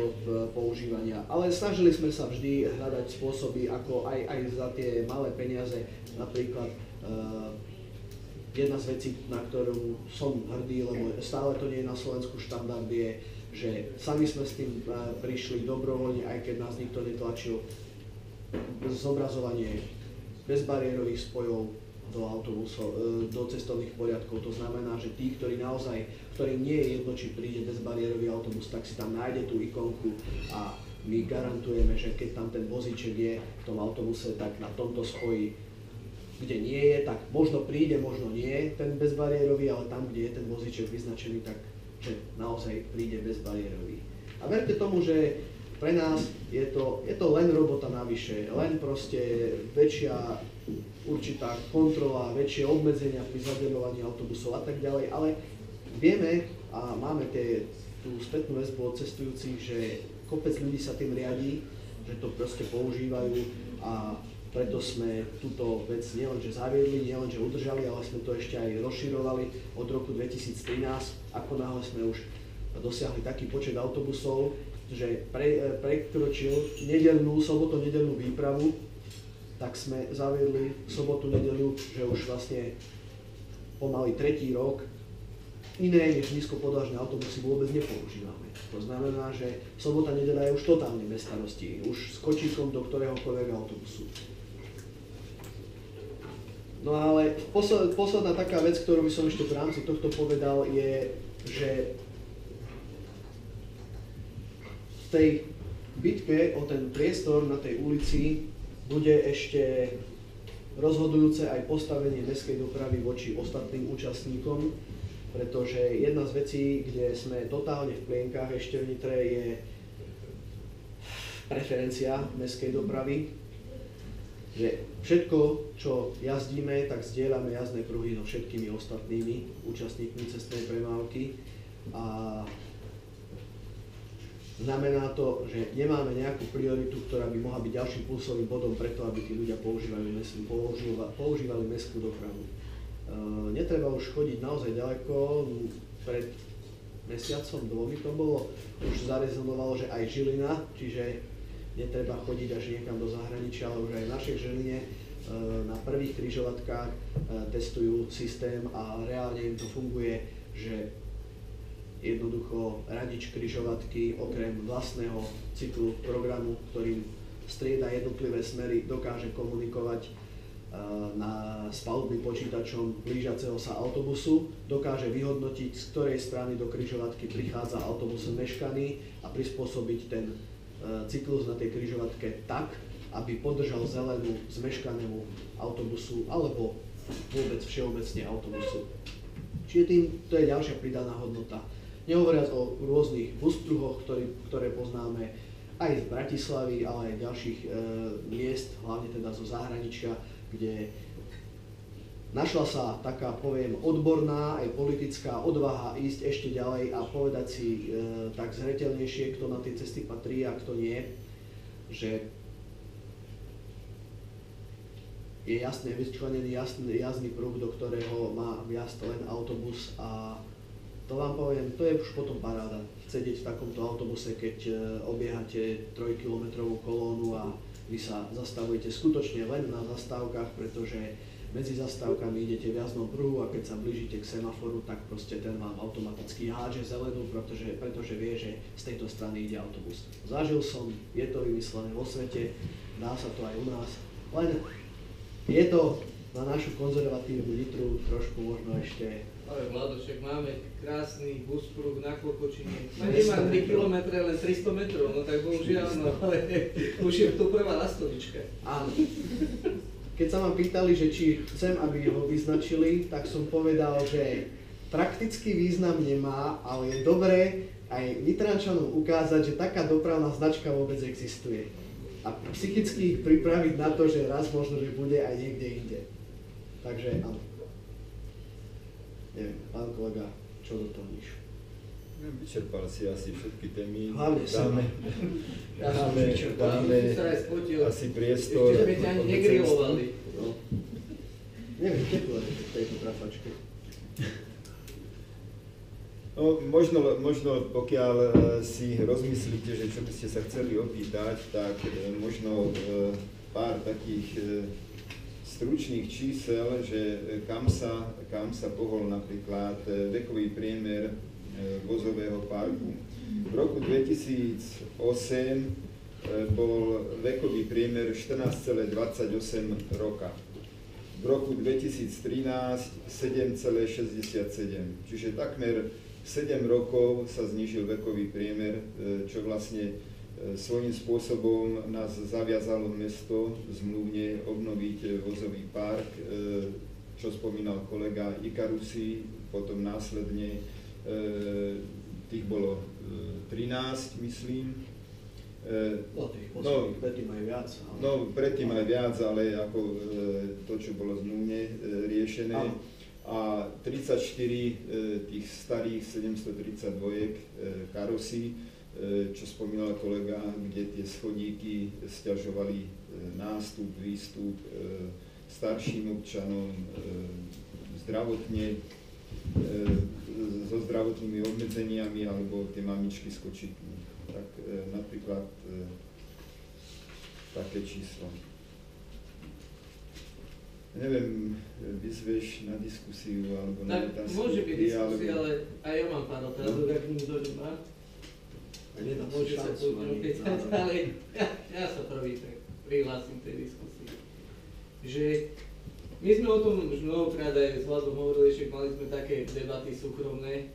používania. Ale snažili sme sa vždy hľadať spôsoby, ako aj za tie malé peniaze, napríklad jedna z vecí, na ktorú som hrdý, lebo stále to nie je na Slovensku štandard, je, že sami sme s tým prišli dobrovoľne, aj keď nás nikto netlačil, zobrazovanie bezbariérových spojov do autobusov, do cestovných poriadkov. To znamená, že tí, ktorým nie je jedno, či príde bezbariérový autobus, tak si tam nájde tú ikonku a my garantujeme, že keď tam ten vozíček je v tom autobuse, tak na tomto spoji, kde nie je, tak možno príde, možno nie ten bezbariérový, ale tam, kde je ten vozíček vyznačený, tak že naozaj príde bezbariérový. A verte tomu, že pre nás je to len robota navyše, len proste väčšia určitá kontrola, väčšie obmedzenia pri zadeľovaní autobusov a tak ďalej, ale vieme a máme tú spätnú väzbu od cestujúcich, že kopec ľudí sa tým riadí, že to proste používajú a preto sme túto vec nielenže zaviedli, nielenže udržali, ale sme to ešte aj rozširovali od roku 2013, ako náhle sme už dosiahli taký počet autobusov, že prekročil soboto-nedeľnú výpravu, tak sme zaviedli sobotu-nedeľu, že už vlastne pomaly 3. rok iné než nízkopodlažné autobusy vôbec nepoužívame. To znamená, že sobota-nedeľa je už totálne bez starostí, už s kočíkom do ktoréhokoľvek autobusu. No ale posledná taká vec, ktorú by som ešte v rámci tohto povedal, je, že v tej bitke o ten priestor na tej ulici bude ešte rozhodujúce aj postavenie mestskej dopravy voči ostatným účastníkom, pretože jedna z vecí, kde sme totálne v plienkach ešte v Nitre, je preferencia mestskej dopravy. Že všetko, čo jazdíme, tak zdieľame jazdné pruhy so všetkými ostatnými účastníkmi cestnej premávky a znamená to, že nemáme nejakú prioritu, ktorá by mohla byť ďalším plusovým bodom preto, aby tí ľudia používali mestskú dopravu. Netreba už chodiť naozaj ďaleko, pred mesiacom, 2 to bolo, už zarezonovalo, že aj Žilina, čiže netreba chodiť až niekam do zahraničia, ale už aj v našej Žiline na prvých križovatkách testujú systém a reálne im to funguje, že jednoducho radič križovatky okrem vlastného cyklu programu, ktorým strieda jednotlivé smery, dokáže komunikovať s palubným počítačom blížiaceho sa autobusu, dokáže vyhodnotiť, z ktorej strany do križovatky prichádza autobus meškaný a prispôsobiť ten cyklus na tej križovatke tak, aby podržal zelenú zmeškanému autobusu alebo vôbec všeobecne autobusu. Čiže tým to je ďalšia pridaná hodnota. Nehovoriac o rôznych buspruhoch, ktoré poznáme aj z Bratislavy, ale aj ďalších miest, hlavne teda zo zahraničia, kde našla sa taká, poviem, odborná aj politická odvaha ísť ešte ďalej a povedať si tak zreteľnejšie, kto na tie cesty patrí a kto nie, že je jasne vyčlenený jazdný pruh, do ktorého má vjazd len autobus a to vám poviem, to je už potom paráda, sedieť v takomto autobuse, keď obiehate 3-kilometrovú kolónu a vy sa zastavujete skutočne len na zastávkach, pretože medzi zastávkami idete v jazdnom pruhu a keď sa blížite k semaforu, tak proste ten vám automaticky hádže zelenú, pretože vie, že z tejto strany ide autobus. Zažil som, je to vymyslené vo svete, dá sa to aj u nás, len je to na našu konzervatívnu Nitru trošku možno ešte. Ale Vladošek, máme krásny buspruh na Klokočine. Nemá 3 km, len 300 metrov, no tak bohužiaľ, no ale už je to prvá lastovička. Áno. Keď sa ma pýtali, že či chcem, aby ho vyznačili, tak som povedal, že praktický význam nemá, ale je dobré, aj Nitrančanom ukázať, že taká dopravná značka vôbec existuje. A psychicky ich pripraviť na to, že raz možno, že bude aj niekde inde. Takže áno. Neviem, pán kolega, čo doplníš? Vyčerpal si asi všetky témy. Hlavne dáme asi priestor. Ešte sme ťa ani negrilovali. No. Neviem, teplo je v tejto prafačke. No, možno pokiaľ si rozmyslíte, že čo by ste sa chceli opýtať, tak možno pár takých stručných čísel, že kam sa pohol napríklad vekový priemer vozového parku. V roku 2008 bol vekový priemer 14,28 roka. V roku 2013 7,67, čiže takmer 7 rokov sa znížil vekový priemer, čo vlastne svojím spôsobom nás zaviazalo mesto zmluvne obnoviť vozový park, čo spomínal kolega Ikarusy, potom následne tých bolo 13, myslím. Predtým aj viac. Ale... No, predtým aj viac, ale ako to, čo bolo zmluvne riešené. Áno. A 34 tých starých 732 karosí, čo spomínal kolega, kde tie schodíky sťažovali nástup, výstup starším občanom, zdravotne, so zdravotnými obmedzeniami, alebo tie mamičky s kočíkmi. Tak napríklad také číslo. Neviem, vyzveš na diskusiu alebo na otázky. Môže byť diskusia, ale aj ja mám pár otázok, ak nikto nemá. Môže sa kľudne opýtať, ale ja sa prvý tak prihlásim tej diskusii. Že my sme o tom už mnohokrát aj s Vladom hovorili, že mali sme také debaty súkromné,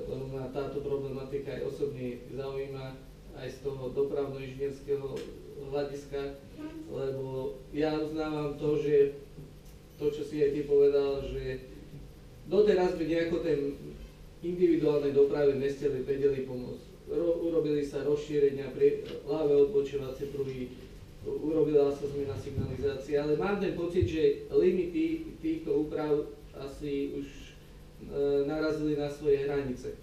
lebo ma táto problematika aj osobne zaujíma aj z toho dopravno-inžinierského hľadiska, lebo ja uznávam to, že to, čo si aj ty povedal, že doteraz by nejako ten individuálnej doprave v meste vedeli pomôcť. Urobili sa rozšírenia pre ľavé odbočovacie pruhy, urobila sa zmena signalizácie, ale mám ten pocit, že limity týchto úprav asi už narazili na svoje hranice.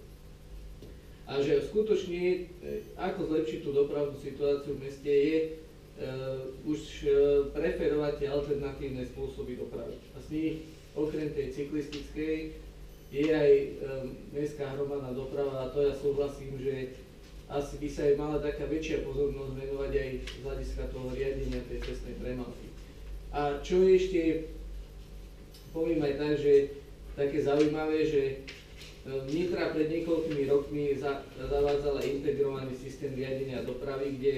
A že skutočne, ako zlepšiť tú dopravnú situáciu v meste, je už preferovať tie alternatívne spôsoby dopravy. A z nich, okrem tej cyklistickej, je aj mestská hromadná doprava, a to ja súhlasím, že asi by sa aj mala taká väčšia pozornosť venovať aj z hľadiska toho riadenia tej cestnej premávky. A čo je ešte, poviem aj tak, že také zaujímavé, že Nitra pred niekoľkými rokmi zavádzala integrovaný systém riadenia dopravy, kde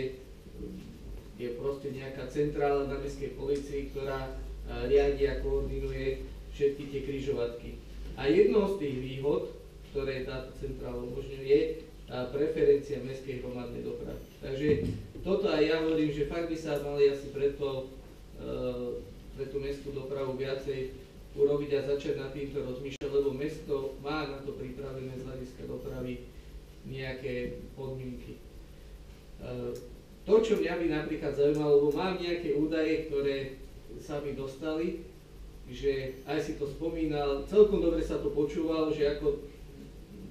je proste nejaká centrála na mestskej polícii, ktorá riadi a koordinuje všetky tie križovatky. A jednou z tých výhod, ktoré táto centrála umožňuje, je preferencia mestskej hromadnej dopravy. Takže toto aj ja hovorím, že fakt by sa mali asi pre tú mestskú dopravu viacej urobiť a začať na týmto rozmýšľať, lebo mesto má na to pripravené z hľadiska dopravy nejaké podmienky. To, čo mňa by napríklad zaujímalo, lebo mám nejaké údaje, ktoré sa mi dostali, že aj si to spomínal, celkom dobre sa to počúvalo, že ako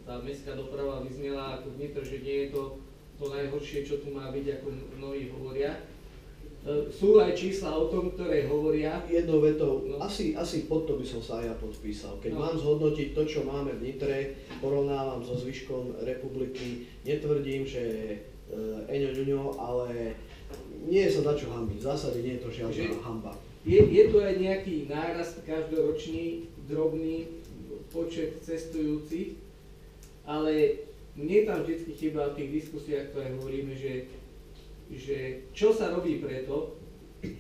tá mestská doprava vyznela ako vnitro, že nie je to najhoršie, čo tu má byť, ako mnohí hovoria. Sú aj čísla o tom, ktoré hovoria. Jednou vetou, no. asi pod to by som sa aj ja podpísal. Keď mám zhodnotiť to, čo máme v Nitre, porovnávam so zvyškom republiky, netvrdím, že eňo ňuňo, ale nie je sa za čo hanbiť. V zásade nie je to žiadna hanba. Je tu aj nejaký nárast každoročný, drobný počet cestujúcich, ale mne tam vždy chýba v tých diskusiách, ktoré hovoríme, že čo sa robí preto,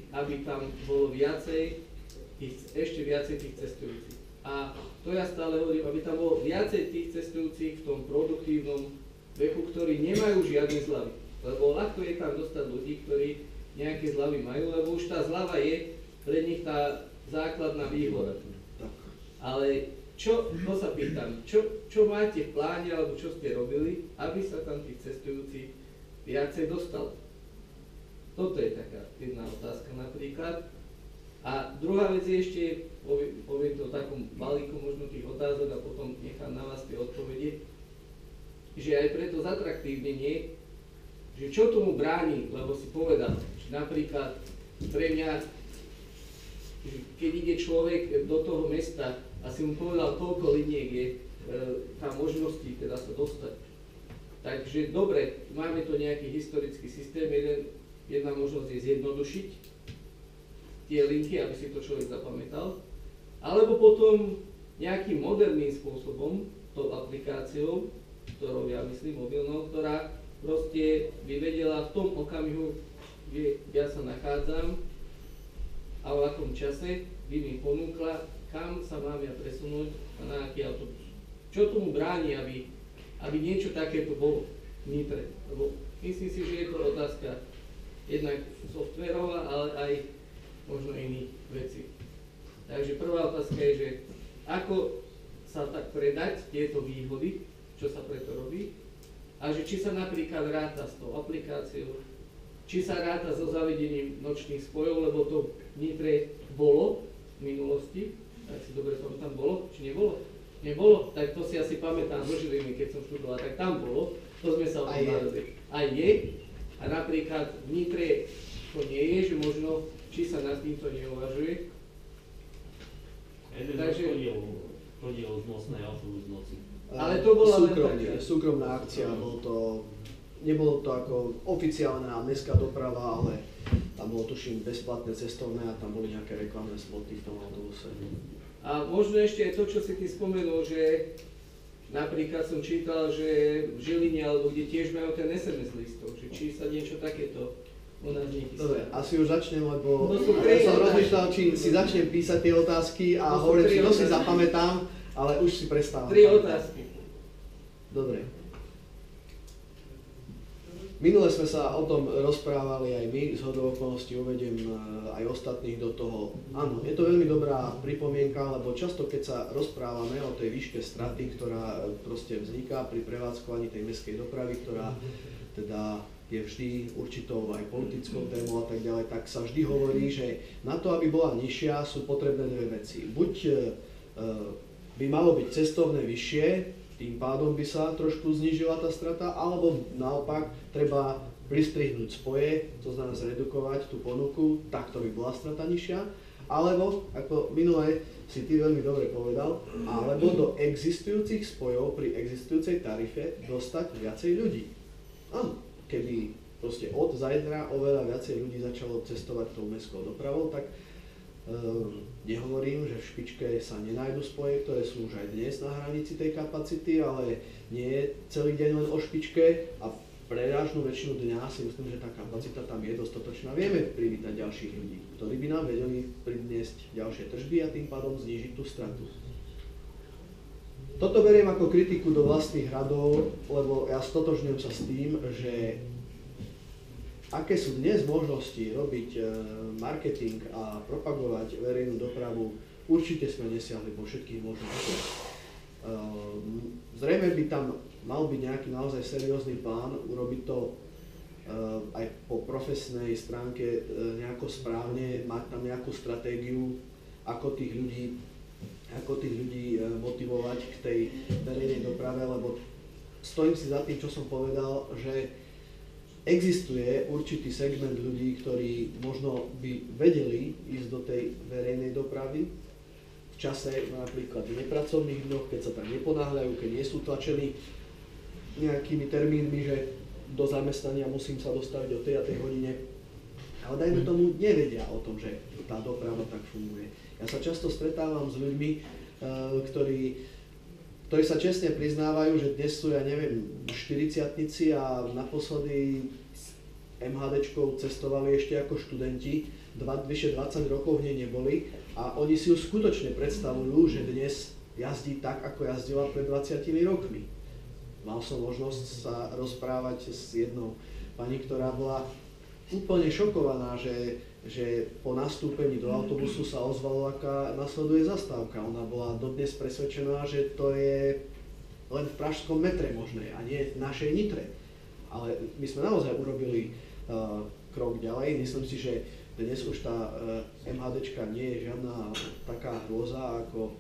aby tam bolo ešte viacej tých cestujúcich. A to ja stále hovorím, aby tam bolo viacej tých cestujúcich v tom produktívnom veku, ktorí nemajú žiadne zľavy. Lebo ľahko je tam dostať ľudí, ktorí nejaké zľavy majú, lebo už tá zľava je pre nich tá základná výhoda. Ale to sa pýtam, čo máte v pláne, alebo čo ste robili, aby sa tam tých cestujúcich viacej dostalo? Toto je taká jedna otázka napríklad. A druhá vec je ešte, poviem to v takom balíku možno tých otázok a potom nechám na vás tie odpovede, že aj preto zatraktívnenie, že čo tomu bráni, lebo si povedal, že napríklad pre mňa, že keď ide človek do toho mesta a si mu povedal, koľko liniek je tá možnosti teda sa dostať. Takže dobre, máme to nejaký historický systém, jedna možnosť je zjednodušiť tie linky, aby si to človek zapamätal, alebo potom nejakým moderným spôsobom, tou aplikáciou, ktorou ja myslím mobilnou, ktorá proste by vedela v tom okamihu, kde ja sa nachádzam a v akom čase by mi ponúkla, kam sa mám ja presunúť a na aký autobus. Čo tomu bráni, aby niečo takéto bolo vnitre? Lebo myslím si, že je to otázka jednak softverová, ale aj možno iných vecí. Takže prvá otázka je, že ako sa tak predať tieto výhody, čo sa preto robí, a že či sa napríklad ráta s tou aplikáciou, či sa ráta so zavedením nočných spojov, lebo to vnitre bolo v minulosti, tak si dobre pamätám, bolo, či nebolo? Nebolo, tak to si asi pamätám zo Žiliny, keď som študoval, tak tam bolo, to sme sa o tom narodili. Aj je, a napríklad vnitre to nie je, že možno, či sa nad týmto neuvažuje. Takže chodil z Nosnej autobus v noci. Ale to bola súkromná akcia, nebolo to ako oficiálna mestská doprava, ale tam bolo tuším bezplatné cestovné a tam boli nejaké reklamné spoty v tom autobuse. A možno ešte aj to, čo si ty spomenul, že napríklad som čítal, že v Žiline alebo kde tiež majú ten SMS listov, že či sa niečo takéto u nás nechystá. Dobre, asi už začnem, lebo som rozmýšľal, či si začnem písať tie otázky a hovorím si, si zapamätám, ale už si prestávam. 3 otázky. Dobre. Minule sme sa o tom rozprávali aj my, zhodou okolností uvediem aj ostatných do toho. Áno, je to veľmi dobrá pripomienka, lebo často keď sa rozprávame o tej výške straty, ktorá proste vzniká pri prevádzkovaní tej mestskej dopravy, ktorá teda je vždy určitou aj politickou témou a tak ďalej, tak sa vždy hovorí, že na to, aby bola nižšia, sú potrebné dve veci. Buď by malo byť cestovné vyššie, tým pádom by sa trošku znížila tá strata, alebo naopak treba pristrihnúť spoje, to znamená zredukovať tú ponuku, takto by bola strata nižšia, alebo, ako minule si ty veľmi dobre povedal, alebo do existujúcich spojov pri existujúcej tarife dostať viacej ľudí. Áno, keby proste od zajtra oveľa viacej ľudí začalo cestovať tou mestskou dopravou, tak nehovorím, že v špičke sa nenájdu spoje, ktoré sú už aj dnes na hranici tej kapacity, ale nie je celý deň len o špičke a prerážnu väčšinu dňa si myslím, že tá kapacita tam je dostatočná. Vieme privítať ďalších ľudí, ktorí by nám vedeli priniesť ďalšie tržby a tým pádom znížiť tú stratu. Toto beriem ako kritiku do vlastných radov, lebo ja stotožňujem sa s tým, že aké sú dnes možnosti robiť marketing a propagovať verejnú dopravu, určite sme nesiahli po všetkých možnostiach. Zrejme by tam mal byť nejaký naozaj seriózny plán, urobiť to aj po profesnej stránke nejako správne, mať tam nejakú stratégiu, ako tých ľudí motivovať k tej verejnej doprave, lebo stojím si za tým, čo som povedal, že existuje určitý segment ľudí, ktorí možno by vedeli ísť do tej verejnej dopravy v čase napríklad nepracovných dňoch, keď sa tam neponáhľajú, keď nie sú tlačení nejakými termínmi, že do zamestnania musím sa dostaviť o tej a tej hodine. Ale dajme tomu, nevedia o tom, že tá doprava tak funguje. Ja sa často stretávam s ľuďmi, ktorí sa čestne priznávajú, že dnes sú, ja neviem, 40-tnici a naposledy s MHDčkou cestovali ešte ako študenti, vyše 20 rokov v nej neboli a oni si ju skutočne predstavujú, že dnes jazdí tak, ako jazdila pred 20 rokmi. Mal som možnosť sa rozprávať s jednou pani, ktorá bola úplne šokovaná, že po nastúpení do autobusu sa ozvalo, aká nasleduje zastávka. Ona bola dodnes presvedčená, že to je len v pražskom metre možné a nie v našej Nitre. Ale my sme naozaj urobili krok ďalej. Myslím si, že dnes už tá MHDčka nie je žiadna taká hrôza ako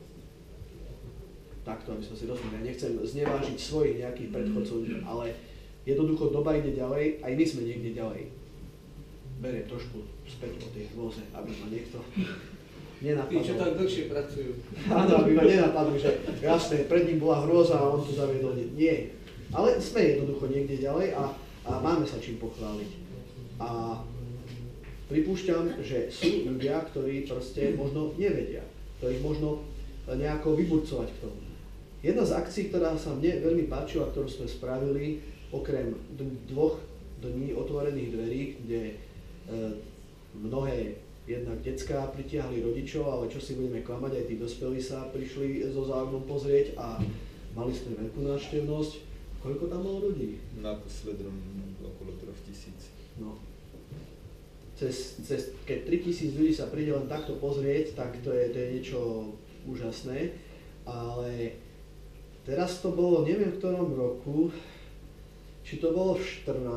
takto, aby sme si rozumeli. Ja nechcem znevážiť svojich nejakých predchodcov, ale jednoducho doba ide ďalej, aj my sme niekde ďalej. Berie trošku späť po tej hrôze, aby ma niekto nenapadol. Tí, čo tak dlhšie pracujú. Áno, aby ma nenapadlo, že jasné, pred ním bola hrôza a on tu zaviedol. Nie. Ale sme jednoducho niekde ďalej a máme sa čím pochváliť. A pripúšťam, že sú ľudia, ktorí proste možno nevedia, ktorých možno nejako vyburcovať k tomu. Jedna z akcií, ktorá sa mne veľmi páčila, ktorú sme spravili, okrem 2 dní otvorených dverí, kde mnohé jednak decká pritiahli rodičov, ale čo si budeme klamať, aj tí dospelí sa prišli so záujmom pozrieť a mali sme veľkú návštevnosť. Koľko tam bolo ľudí? Naposled okolo 3000. No. Keď 3000 ľudí sa príde len takto pozrieť, tak to je niečo úžasné, ale teraz to bolo, neviem v ktorom roku, či to bolo v 14.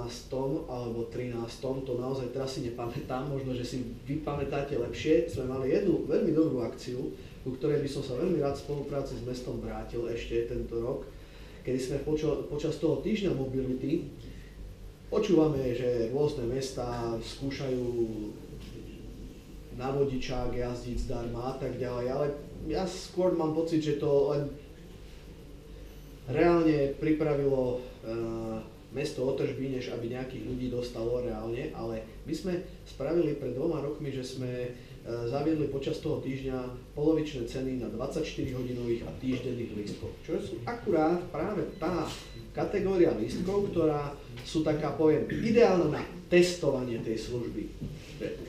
alebo 13. to naozaj teraz si nepamätám, možno, že si vy pamätáte lepšie. Sme mali jednu veľmi dobrú akciu, ku ktorej by som sa veľmi rád v spolupráci s mestom vrátil ešte tento rok, kedy sme počas toho týždňa mobility počúvame, že rôzne mestá skúšajú na vodičák jazdiť zdarma a tak ďalej, ale ja skôr mám pocit, že to len reálne pripravilo mesto o tržby, než aby nejakých ľudí dostalo reálne, ale my sme spravili pred 2 rokmi, že sme zaviedli počas toho týždňa polovičné ceny na 24-hodinových a týždenných lístkov, čo sú akurát práve tá kategória lístkov, ktorá sú taká, poviem, ideálna na testovanie tej služby.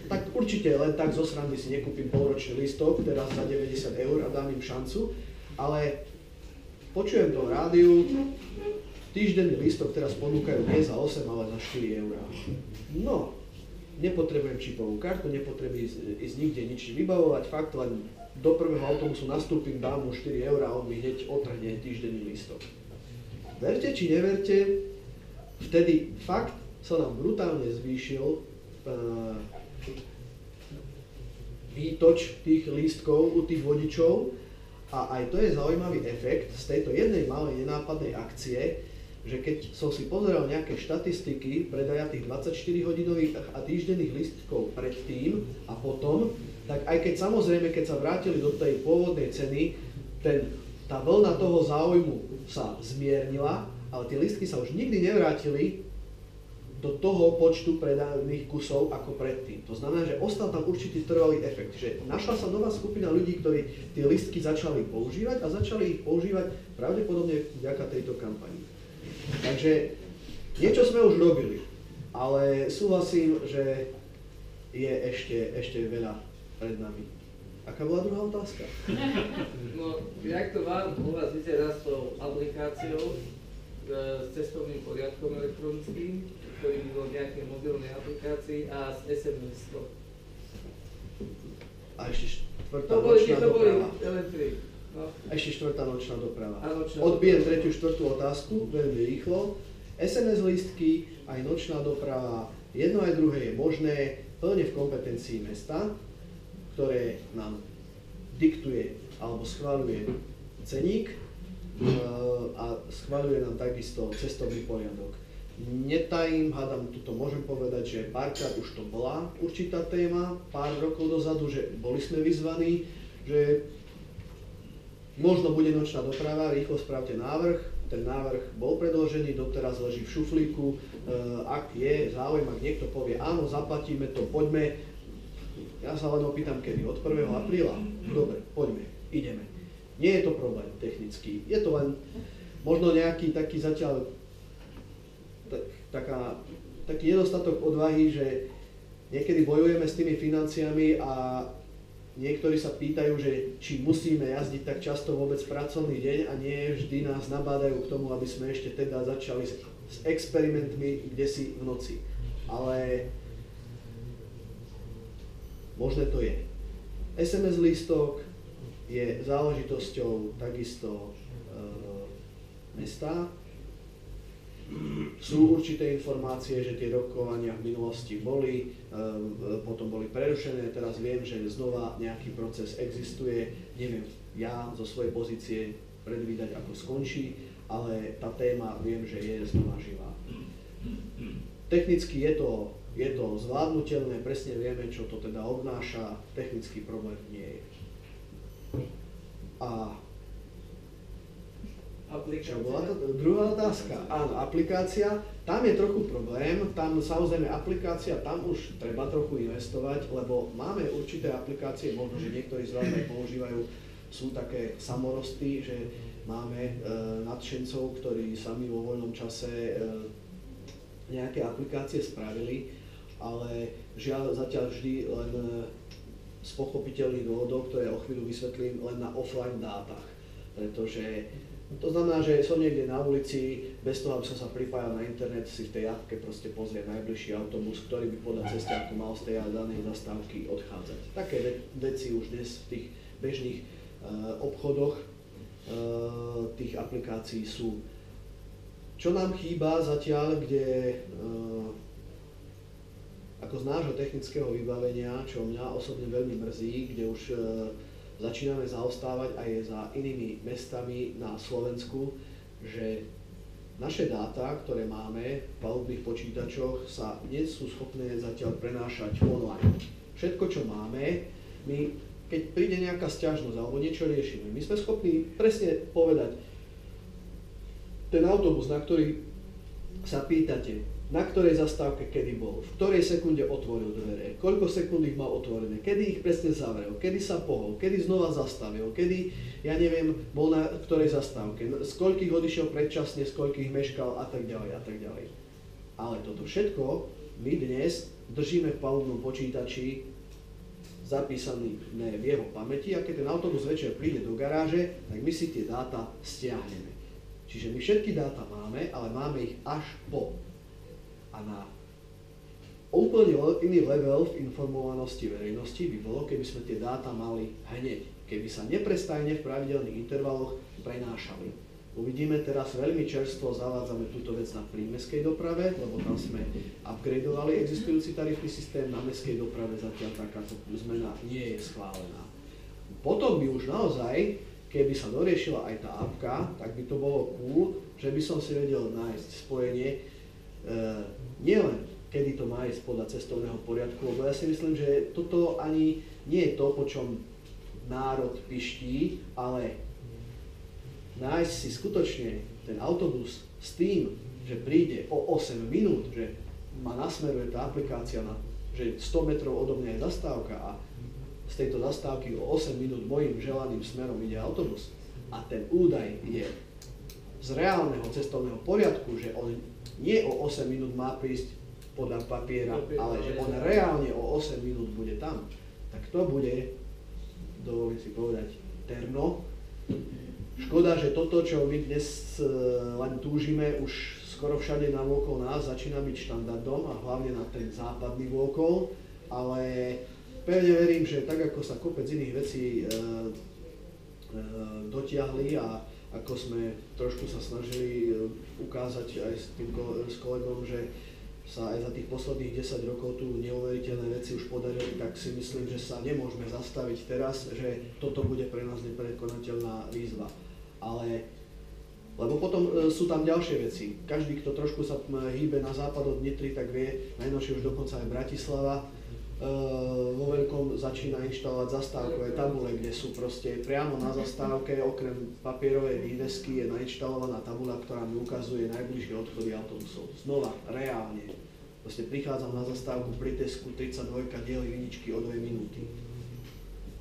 Tak určite len tak zo srandy si nekúpim polročný lístok, teraz za 90 € a dám im šancu, ale počujem to v rádiu, týždenný lístok teraz ponúkajú nie za 8, ale za 4 €. No, nepotrebujem čipovú kartu, nepotrebujem ísť nikde nič vybavovať, fakt len do prvého autobusu nastúpim, dám mu 4 € a on mi hneď otrhne týždenný lístok. Verte či neverte, vtedy fakt sa nám brutálne zvýšil výtoč tých lístkov u tých vodičov a aj to je zaujímavý efekt z tejto jednej malej nenápadnej akcie, že keď som si pozeral nejaké štatistiky predaja tých 24-hodinových a týždenných lístkov predtým a potom, tak aj keď samozrejme, keď sa vrátili do tej pôvodnej ceny, tá vlna toho záujmu sa zmiernila, ale tie lístky sa už nikdy nevrátili do toho počtu predaných kusov ako predtým. To znamená, že ostal tam určitý trvalý efekt, že našla sa nová skupina ľudí, ktorí tie lístky začali používať a začali ich používať pravdepodobne vďaka tejto kampani. Takže niečo sme už robili, ale súhlasím, že je ešte veľa pred nami. Aká bola druhá otázka? No, jak to vám u vás vyzerá s tou aplikáciou, s cestovným poriadkom elektronickým, ktorý by bol v nejakej mobilnej aplikácii a s SMS-kom? A ešte štvrtá nočná doprava. A ešte štvrtá nočná doprava. Odbijem tretiu, štvrtú otázku, veľmi rýchlo. SMS lístky, aj nočná doprava, jedno aj druhé je možné, plne v kompetencii mesta, ktoré nám diktuje alebo schvaľuje ceník a schvaľuje nám takisto cestovný poriadok. Netajím, hádam, tuto môžem povedať, že párkrát už to bola určitá téma, pár rokov dozadu, že boli sme vyzvaní, že možno bude nočná doprava, rýchlo spravte návrh. Ten návrh bol predložený, doteraz leží v šuflíku. Ak je záujem, ak niekto povie áno, zaplatíme to, poďme. Ja sa len opýtam kedy, od 1. apríla? Dobre, poďme, ideme. Nie je to problém technický, je to len možno nejaký taký zatiaľ taký nedostatok odvahy, že niekedy bojujeme s tými financiami a niektorí sa pýtajú, že či musíme jazdiť tak často vôbec pracovný deň a nie vždy nás nabádajú k tomu, aby sme ešte teda začali s experimentmi kdesi v noci. Ale možné to je. SMS lístok je záležitosťou takisto mesta. Sú určité informácie, že tie rokovania v minulosti boli, potom boli prerušené, teraz viem, že znova nejaký proces existuje, neviem ja zo svojej pozície predvídať, ako skončí, ale tá téma viem, že je znova živá. Technicky je to zvládnutelné, presne vieme, čo to teda obnáša, technický problém nie je. A čo bola to druhá otázka? Áno, aplikácia, tam je trochu problém, tam samozrejme aplikácia, tam už treba trochu investovať, lebo máme určité aplikácie, možno, že niektorí z vás aj používajú, sú také samorosty, že máme nadšencov, ktorí sami vo voľnom čase nejaké aplikácie spravili, ale žiaľ zatiaľ vždy len z pochopiteľných dôvodov, ktoré o chvíľu vysvetlím, len na offline dátach, pretože to znamená, že som niekde na ulici, bez toho, aby som sa pripájal na internet, si v tej appke proste pozrieť najbližší autobus, ktorý by podľa cestiaku mal z tej danej zastávky odchádzať. Také veci už dnes v tých bežných obchodoch tých aplikácií sú. Čo nám chýba zatiaľ, kde ako z nášho technického vybavenia, čo mňa osobne veľmi mrzí, kde už začíname zaostávať aj za inými mestami na Slovensku, že naše dáta, ktoré máme v palubných počítačoch, sa nie sú schopné zatiaľ prenášať online. Všetko, čo máme, my, keď príde nejaká sťažnosť alebo niečo riešime, my sme schopní presne povedať, ten autobus, na ktorý sa pýtate, na ktorej zastávke kedy bol, v ktorej sekunde otvoril dvere, koľko sekúnd ich mal otvorené, kedy ich presne zavrel, kedy sa pohol, kedy znova zastavil, kedy, ja neviem, bol na ktorej zastávke, z koľkých odišiel predčasne, z koľkých meškal a tak ďalej a tak ďalej. Ale toto všetko my dnes držíme v palubnom počítači zapísané v jeho pamäti a keď ten autobus večer príde do garáže, tak my si tie dáta stiahneme. Čiže my všetky dáta máme, ale máme ich až po. A na úplne iný level v informovanosti verejnosti by bolo, keby sme tie dáta mali hneď, keby sa neprestajne v pravidelných intervaloch prenášali. Uvidíme teraz veľmi čerstvo, zavádzame túto vec na prímestskej doprave, lebo tam sme upgradeovali existujúci tarifný systém, na mestskej doprave zatiaľ takáto zmena nie je schválená. Potom by už naozaj, keby sa doriešila aj tá appka, tak by to bolo cool, že by som si vedel nájsť spojenie nielen kedy to má ísť podľa cestovného poriadku, lebo ja si myslím, že toto ani nie je to, po čom národ piští, ale nájsť si skutočne ten autobus s tým, že príde o 8 minút, že ma nasmeruje tá aplikácia na, že 100 metrov odo mňa je zastávka a z tejto zastávky o 8 minút mojim želaným smerom ide autobus a ten údaj je z reálneho cestovného poriadku, že on nie o 8 minút má prísť podľa papiera, ale že on reálne o 8 minút bude tam, tak to bude, dovolím si povedať, terno. Škoda, že toto, čo my dnes len túžime, už skoro všade okolo nás začína byť štandardom a hlavne na ten západný vôkol, ale pevne verím, že tak ako sa kopec iných vecí dotiahli a ako sme trošku sa snažili ukázať aj s kolegom, že sa aj za tých posledných 10 rokov tu neuveriteľné veci už podarili, tak si myslím, že sa nemôžeme zastaviť teraz, že toto bude pre nás neprekonateľná výzva. Ale, lebo potom sú tam ďalšie veci. Každý, kto trošku sa hýbe na západ od Nitry, tak vie, najnovšie už dokonca aj Bratislava, vo veľkom začína inštalovať zastávkové tabule, kde sú proste priamo na zastávke, okrem papierovej vývesky je nainštalovaná tabula, ktorá mi ukazuje najbližšie odchody autobusov. Znova, reálne. Proste prichádzam na zastávku pri Tesku 32, diely Viničky o 2 minúty.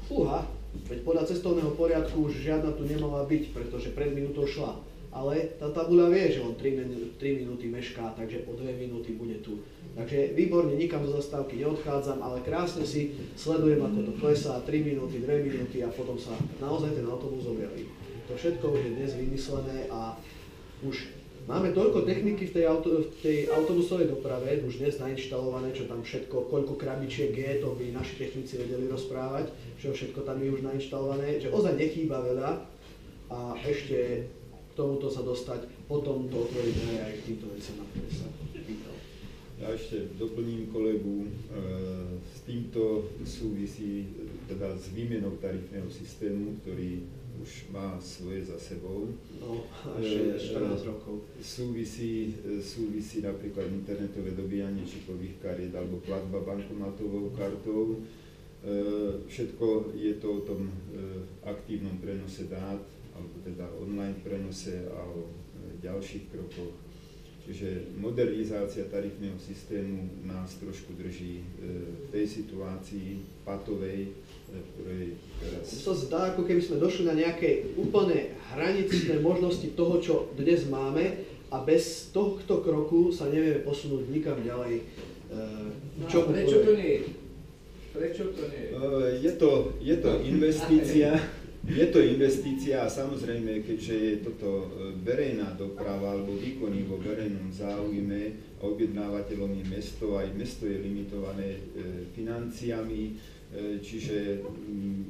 Fúha, veď podľa cestovného poriadku už žiadna tu nemala byť, pretože pred minútou šla. Ale tá tabuľa vie, že on 3 minúty mešká, takže o 2 minúty bude tu. Takže výborne, nikam zo zastávky neodchádzam, ale krásne si sledujem, ako to klesá, 3 minúty, 2 minúty a potom sa naozaj ten autobus objaví. To všetko už je dnes vymyslené a už Máme toľko techniky v tej autobusovej doprave, už dnes nainštalované, čo tam všetko, koľko krabičiek je, to by naši technici vedeli rozprávať, čo všetko tam je už nainštalované, že ozaj nechýba veľa a ešte k tomuto sa dostať, potom to otvoriť aj k týmto veciam, na ktoré sa pýtal. Ja ešte doplním kolegu, s týmto súvisí teda s výmenou tarifného systému, ktorý už má svoje za sebou. No, až 14 rokov. Súvisí napríklad internetové dobíjanie čipových kariet alebo platba bankomatovou kartou. Všetko je to o tom aktívnom prenose dát, alebo teda online prenose a o ďalších krokoch. Čiže modernizácia tarifného systému nás trošku drží v tej situácii patovej, ktorej teraz... To sa zdá, ako keby sme došli na nejaké úplne hraničné možnosti toho, čo dnes máme a bez tohto kroku sa nevieme posunúť nikam ďalej. Prečo to nie je? Prečo to nie je? Je to investícia. Je to investícia a samozrejme, keďže je toto verejná doprava alebo výkony vo verejnom záujme a objednávateľom je mesto, aj mesto je limitované financiami, čiže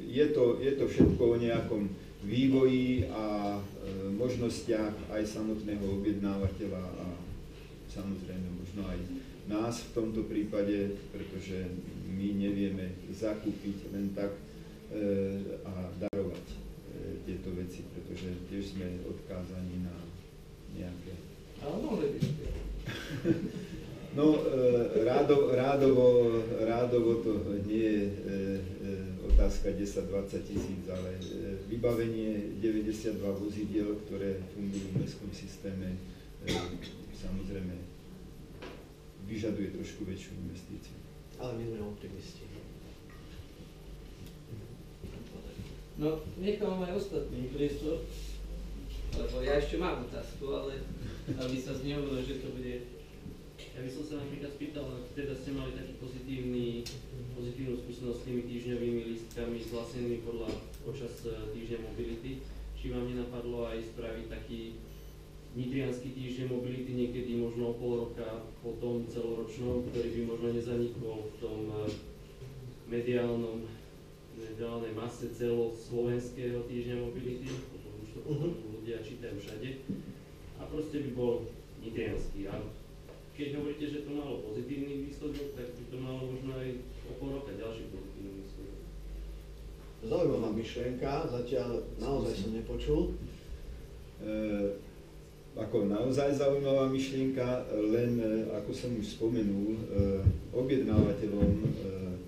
je to všetko o nejakom vývoji a možnostiach aj samotného objednávateľa a samozrejme možno aj nás v tomto prípade, pretože my nevieme zakúpiť len tak a darovať tieto veci, pretože tiež sme odkázaní na nejaké... Ale mohli by ste. No, rádovo to nie je otázka 10-20 tisíc, ale vybavenie 92 vozidiel, ktoré fungujú v mestskom systéme, samozrejme vyžaduje trošku väčšiu investíciu. Ale my sme optimisti. No, nechám aj ostatný priestor, lebo ja ešte mám otázku, ale aby sa znehovorilo, že to bude... Ja by som sa napríklad spýtal, ak teda ste mali takú pozitívnu skúsenosť s tými týždňovými lístkami zlasenými počas týždňa mobility, či vám nenapadlo aj spraviť taký nitriansky týždeň mobility niekedy možno o pol roka po tom celoročnom, ktorý by možno nezanikol v tom mediálnej mase celoslovenského týždňa mobility, potom už to ľudia čítajú všade, a proste by bol nitriansky. A keď hovoríte, že to malo pozitívny výsledok, tak by to malo možno aj o pol roka ďalší pozitívny výsledok. Zaujímavá myšlienka, zatiaľ naozaj som nepočul. Ako naozaj zaujímavá myšlienka, len ako som už spomenul, objednávateľom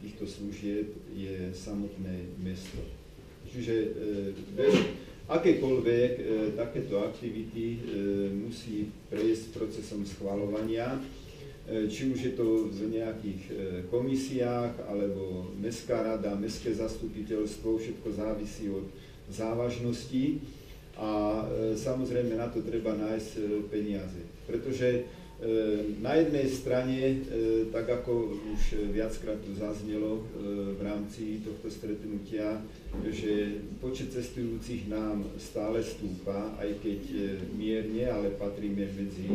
týchto služieb je samotné mesto. Čiže akékoľvek takéto aktivity musí prejsť procesom schvaľovania, či už je to v nejakých komisiách, alebo mestská rada, mestské zastupiteľstvo, všetko závisí od závažnosti a samozrejme na to treba nájsť peniaze. Pretože na jednej strane, tak ako už viackrát tu zaznelo v rámci tohto stretnutia, že počet cestujúcich nám stále stúpa, aj keď mierne, ale patríme medzi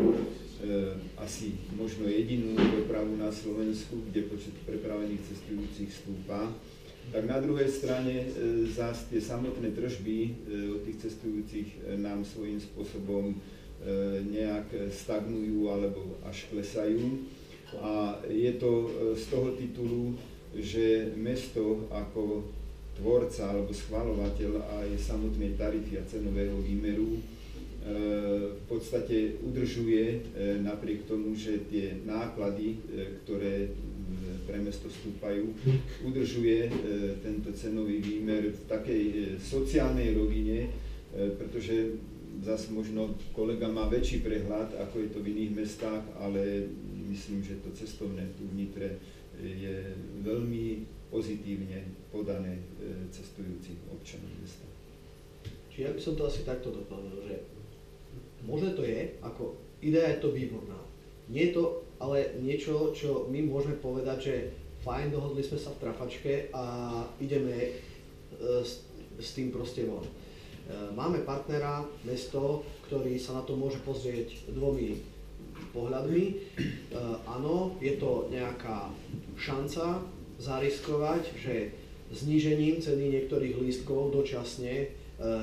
asi možno jedinú dopravu na Slovensku, kde počet prepravených cestujúcich stúpa. Tak na druhej strane zás tie samotné tržby od tých cestujúcich nám svojím spôsobom nejak stagnujú alebo až klesajú. A je to z toho titulu, že mesto ako tvorca alebo schvaľovateľ aj samotnej tarify a cenového výmeru v podstate udržuje napriek tomu, že tie náklady, ktoré pre mesto stúpajú, udržuje tento cenový výmer v takej sociálnej rovine, pretože zase možno kolega má väčší prehľad, ako je to v iných mestách, ale myslím, že to cestovné tu v Nitre je veľmi pozitívne podané cestujúcich občanov mesta. Čiže ja by som to asi takto doplnil, že možné to je, ako idea je to výborná. Nie je to ale niečo, čo my môžeme povedať, že fajn, dohodli sme sa v trafačke a ideme s tým proste von. Máme partnera, mesto, ktorý sa na to môže pozrieť dvomi pohľadmi. Áno, je to nejaká šanca zariskovať, že znížením ceny niektorých lístkov dočasne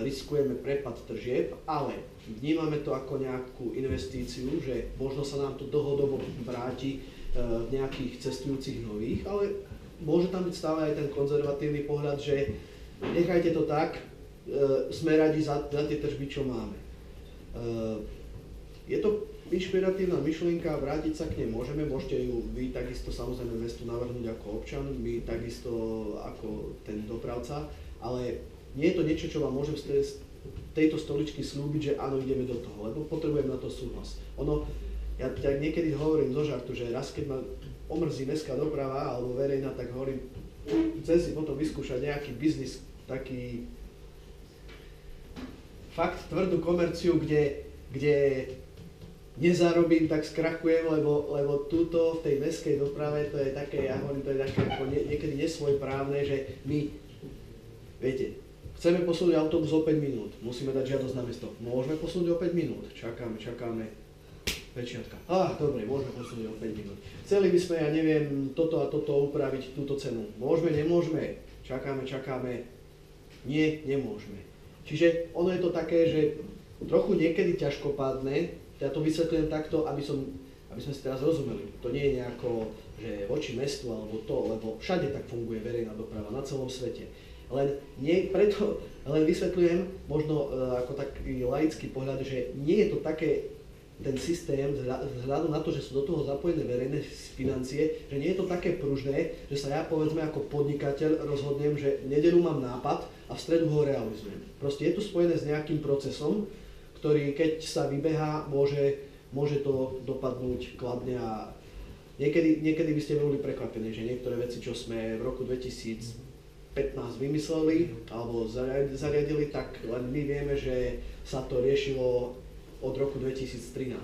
riskujeme prepad tržieb, ale vnímame to ako nejakú investíciu, že možno sa nám to dlhodobo vráti nejakých cestujúcich nových, ale môže tam byť stále aj ten konzervatívny pohľad, že nechajte to tak, sme radi za tie tržby, čo máme. Je to inšpiratívna myšlienka, vrátiť sa k nej môžete ju vy takisto samozrejme mestu navrhnúť ako občan, my takisto ako ten dopravca, ale nie je to niečo, čo vám môžem z tejto stoličky slúbiť, že áno, ideme do toho, lebo potrebujem na to súhlas. Ja niekedy hovorím zo žartu, že raz keď ma omrzí mestská doprava alebo verejná, tak hovorím, chcem si potom vyskúšať nejaký biznis, taký fakt tvrdú komerciu, kde nezarobím, tak skrachujem, lebo túto v tej mestskej doprave to je také, ja hovorím, to je také ako niekedy nesvojprávne, že my, viete, chceme posunúť autobus o 5 minút, musíme dať žiadosť na mesto. Môžeme posunúť o 5 minút, čakáme, pečiatka. Dobre, môžeme posunúť o 5 minút. Chceli by sme, ja neviem, toto a toto upraviť, túto cenu. Môžeme, nemôžeme, čakáme, nie, nemôžeme. Čiže ono je to také, že trochu niekedy ťažkopádne, ja to vysvetľujem takto, aby sme si teraz rozumeli. To nie je nejako, že voči mestu alebo to, lebo všade tak funguje verejná doprava, na celom svete. Len vysvetľujem možno ako taký laický pohľad, že nie je to také ten systém vzhľadom na to, že sú do toho zapojené verejné financie, že nie je to také pružné, že sa ja povedzme ako podnikateľ rozhodnem, že v nedeľu mám nápad a v stredu ho realizujem. Proste je to spojené s nejakým procesom, ktorý keď sa vybehá, môže to dopadnúť kladne a niekedy by ste boli prekvapení, že niektoré veci, čo sme v roku 2015 vymysleli alebo zariadili, tak len my vieme, že sa to riešilo od roku 2013.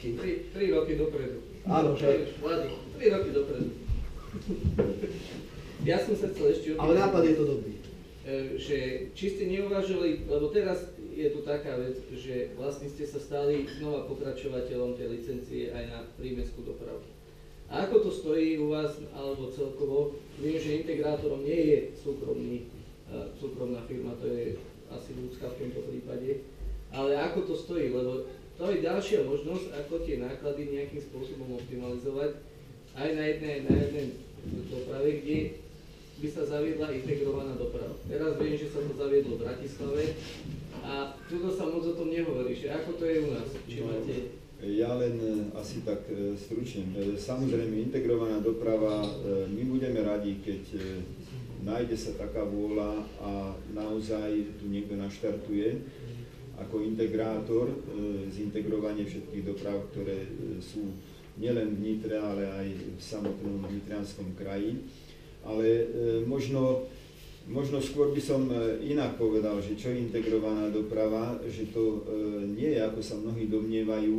3 roky dopredu. Áno, že? 3 roky dopredu. Ja som sa chcel ešte opýtať. Ale nápad je to dobrý. Že či ste neuvažili, lebo teraz je tu taká vec, že vlastne ste sa stali znova pokračovateľom tej licencie aj na prímestskú dopravu. A ako to stojí u vás, alebo celkovo, viem, že integrátorom nie je súkromná firma, to je asi ľudská v tomto prípade, ale ako to stojí, lebo to je ďalšia možnosť, ako tie náklady nejakým spôsobom optimalizovať aj na jednej doprave, kde by sa zaviedla integrovaná doprava. Teraz viem, že sa to zaviedlo v Bratislave a tuto sa moc o tom nehovorí, že ako to je u nás, či máte... Ja len asi tak stručne. Samozrejme, integrovaná doprava, my budeme radi, keď nájde sa taká vôľa a naozaj tu niekto naštartuje ako integrátor zintegrovanie všetkých doprav, ktoré sú nielen v Nitre, ale aj v samotnom nitrianskom kraji. Ale možno skôr by som inak povedal, že čo je integrovaná doprava, že to nie je, ako sa mnohí domnievajú,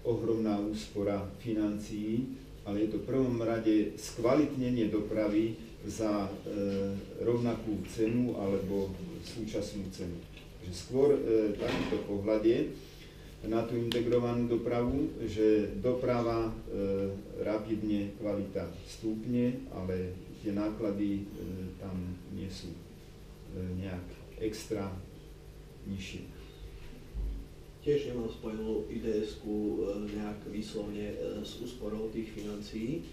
ohromná úspora financií, ale je to v prvom rade skvalitnenie dopravy za rovnakú cenu alebo súčasnú cenu. Že skôr takýto pohľad je na tú integrovanú dopravu, že doprava rapidne, kvalita stúpne, ale tie náklady tam nie sú nejak extra nižšie. Tiež nemám spojenú IDS-ku nejak výslovne s úsporou tých financií.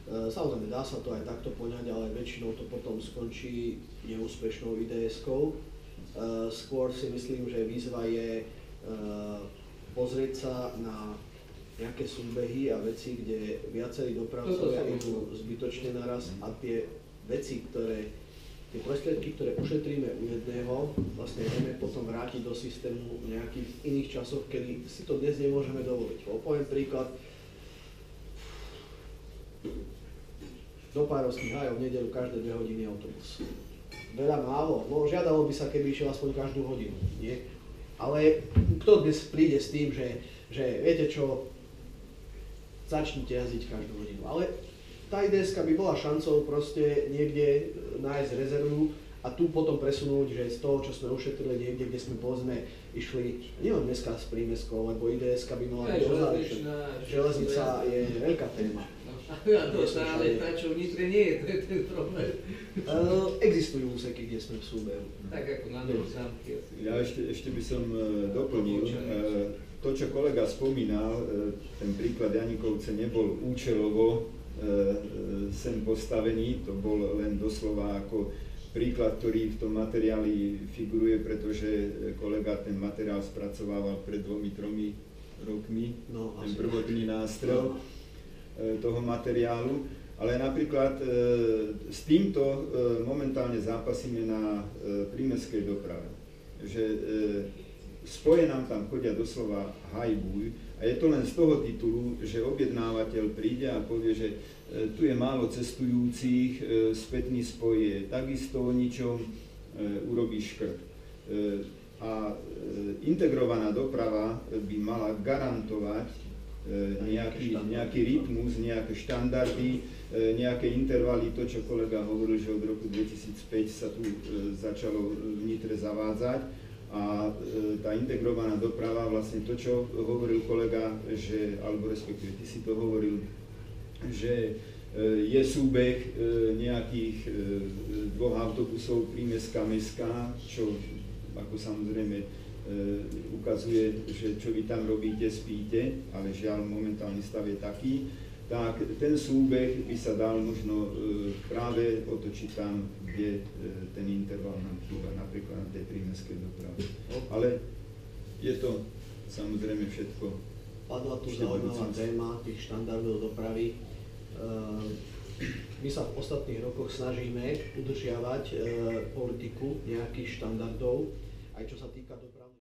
Samozrejme, dá sa to aj takto poňať, ale väčšinou to potom skončí neúspešnou IDS-kou. Skôr si myslím, že výzva je pozrieť sa na nejaké súbehy a veci, kde viacerí dopravcovia idú zbytočne naraz a tie veci, tie prostriedky, ktoré ušetríme u jedného, vlastne vieme potom vrátiť do systému v nejakých iných časoch, kedy si to dnes nemôžeme dovoliť. Poviem príklad, do Párovských hájov v nedeľu každé 2 hodiny autobus. Veľa málo, no žiadalo by sa, keby išiel aspoň každú hodinu, nie? Ale kto dnes príde s tým, že viete čo, začnite jazdiť každú hodinu. Ale tá IDS-ka by bola šancou proste niekde nájsť rezervu a tu potom presunúť, že z toho, čo sme ušetrili niekde, kde sme povedzme išli, nielen dneska s prímeskou, lebo IDS by mala byť ozaj. Železnica je veľká téma. A to sa ale tá, čo v Nitre nie je, to je ten problém. Existujú úseky, kde sme v súbehu. Tak ako na novo zámky asi. Ja ešte by som doplnil, to, čo kolega spomínal, ten príklad Janikovce nebol účelovo sem postavený, to bol len doslova ako príklad, ktorý v tom materiáli figuruje, pretože kolega ten materiál spracovával pred 2-3 rokmi, ten prvotný nástrel toho materiálu. Ale napríklad s týmto momentálne zápasíme na prímestskej doprave. Že spoje nám tam chodia doslova hajbuj a je to len z toho titulu, že objednávateľ príde a povie, že tu je málo cestujúcich, spätný spoj je takisto o ničom, urobí škrt. A integrovaná doprava by mala garantovať nejaký rytmus, nejaké štandardy, nejaké intervaly, to čo kolega hovoril, že od roku 2005 sa tu začalo v Nitre zavádzať a tá integrovaná doprava, vlastne to čo hovoril kolega, že, alebo respektíve ty si to hovoril, že je súbeh nejakých 2 autobusov prímestská-mestská, čo ako samozrejme ukazuje, že čo vy tam robíte, spíte, ale žiaľ momentálny stav je taký, tak ten súbeh by sa dal možno práve otočiť tam, kde ten interval nám chýba, napríklad na tej prímestskej doprave. Ale je to samozrejme všetko. Padla tu zaujímavá téma tých štandardov dopravy. My sa v ostatných rokoch snažíme udržiavať politiku nejakých štandardov, aj čo sa týka dopravy.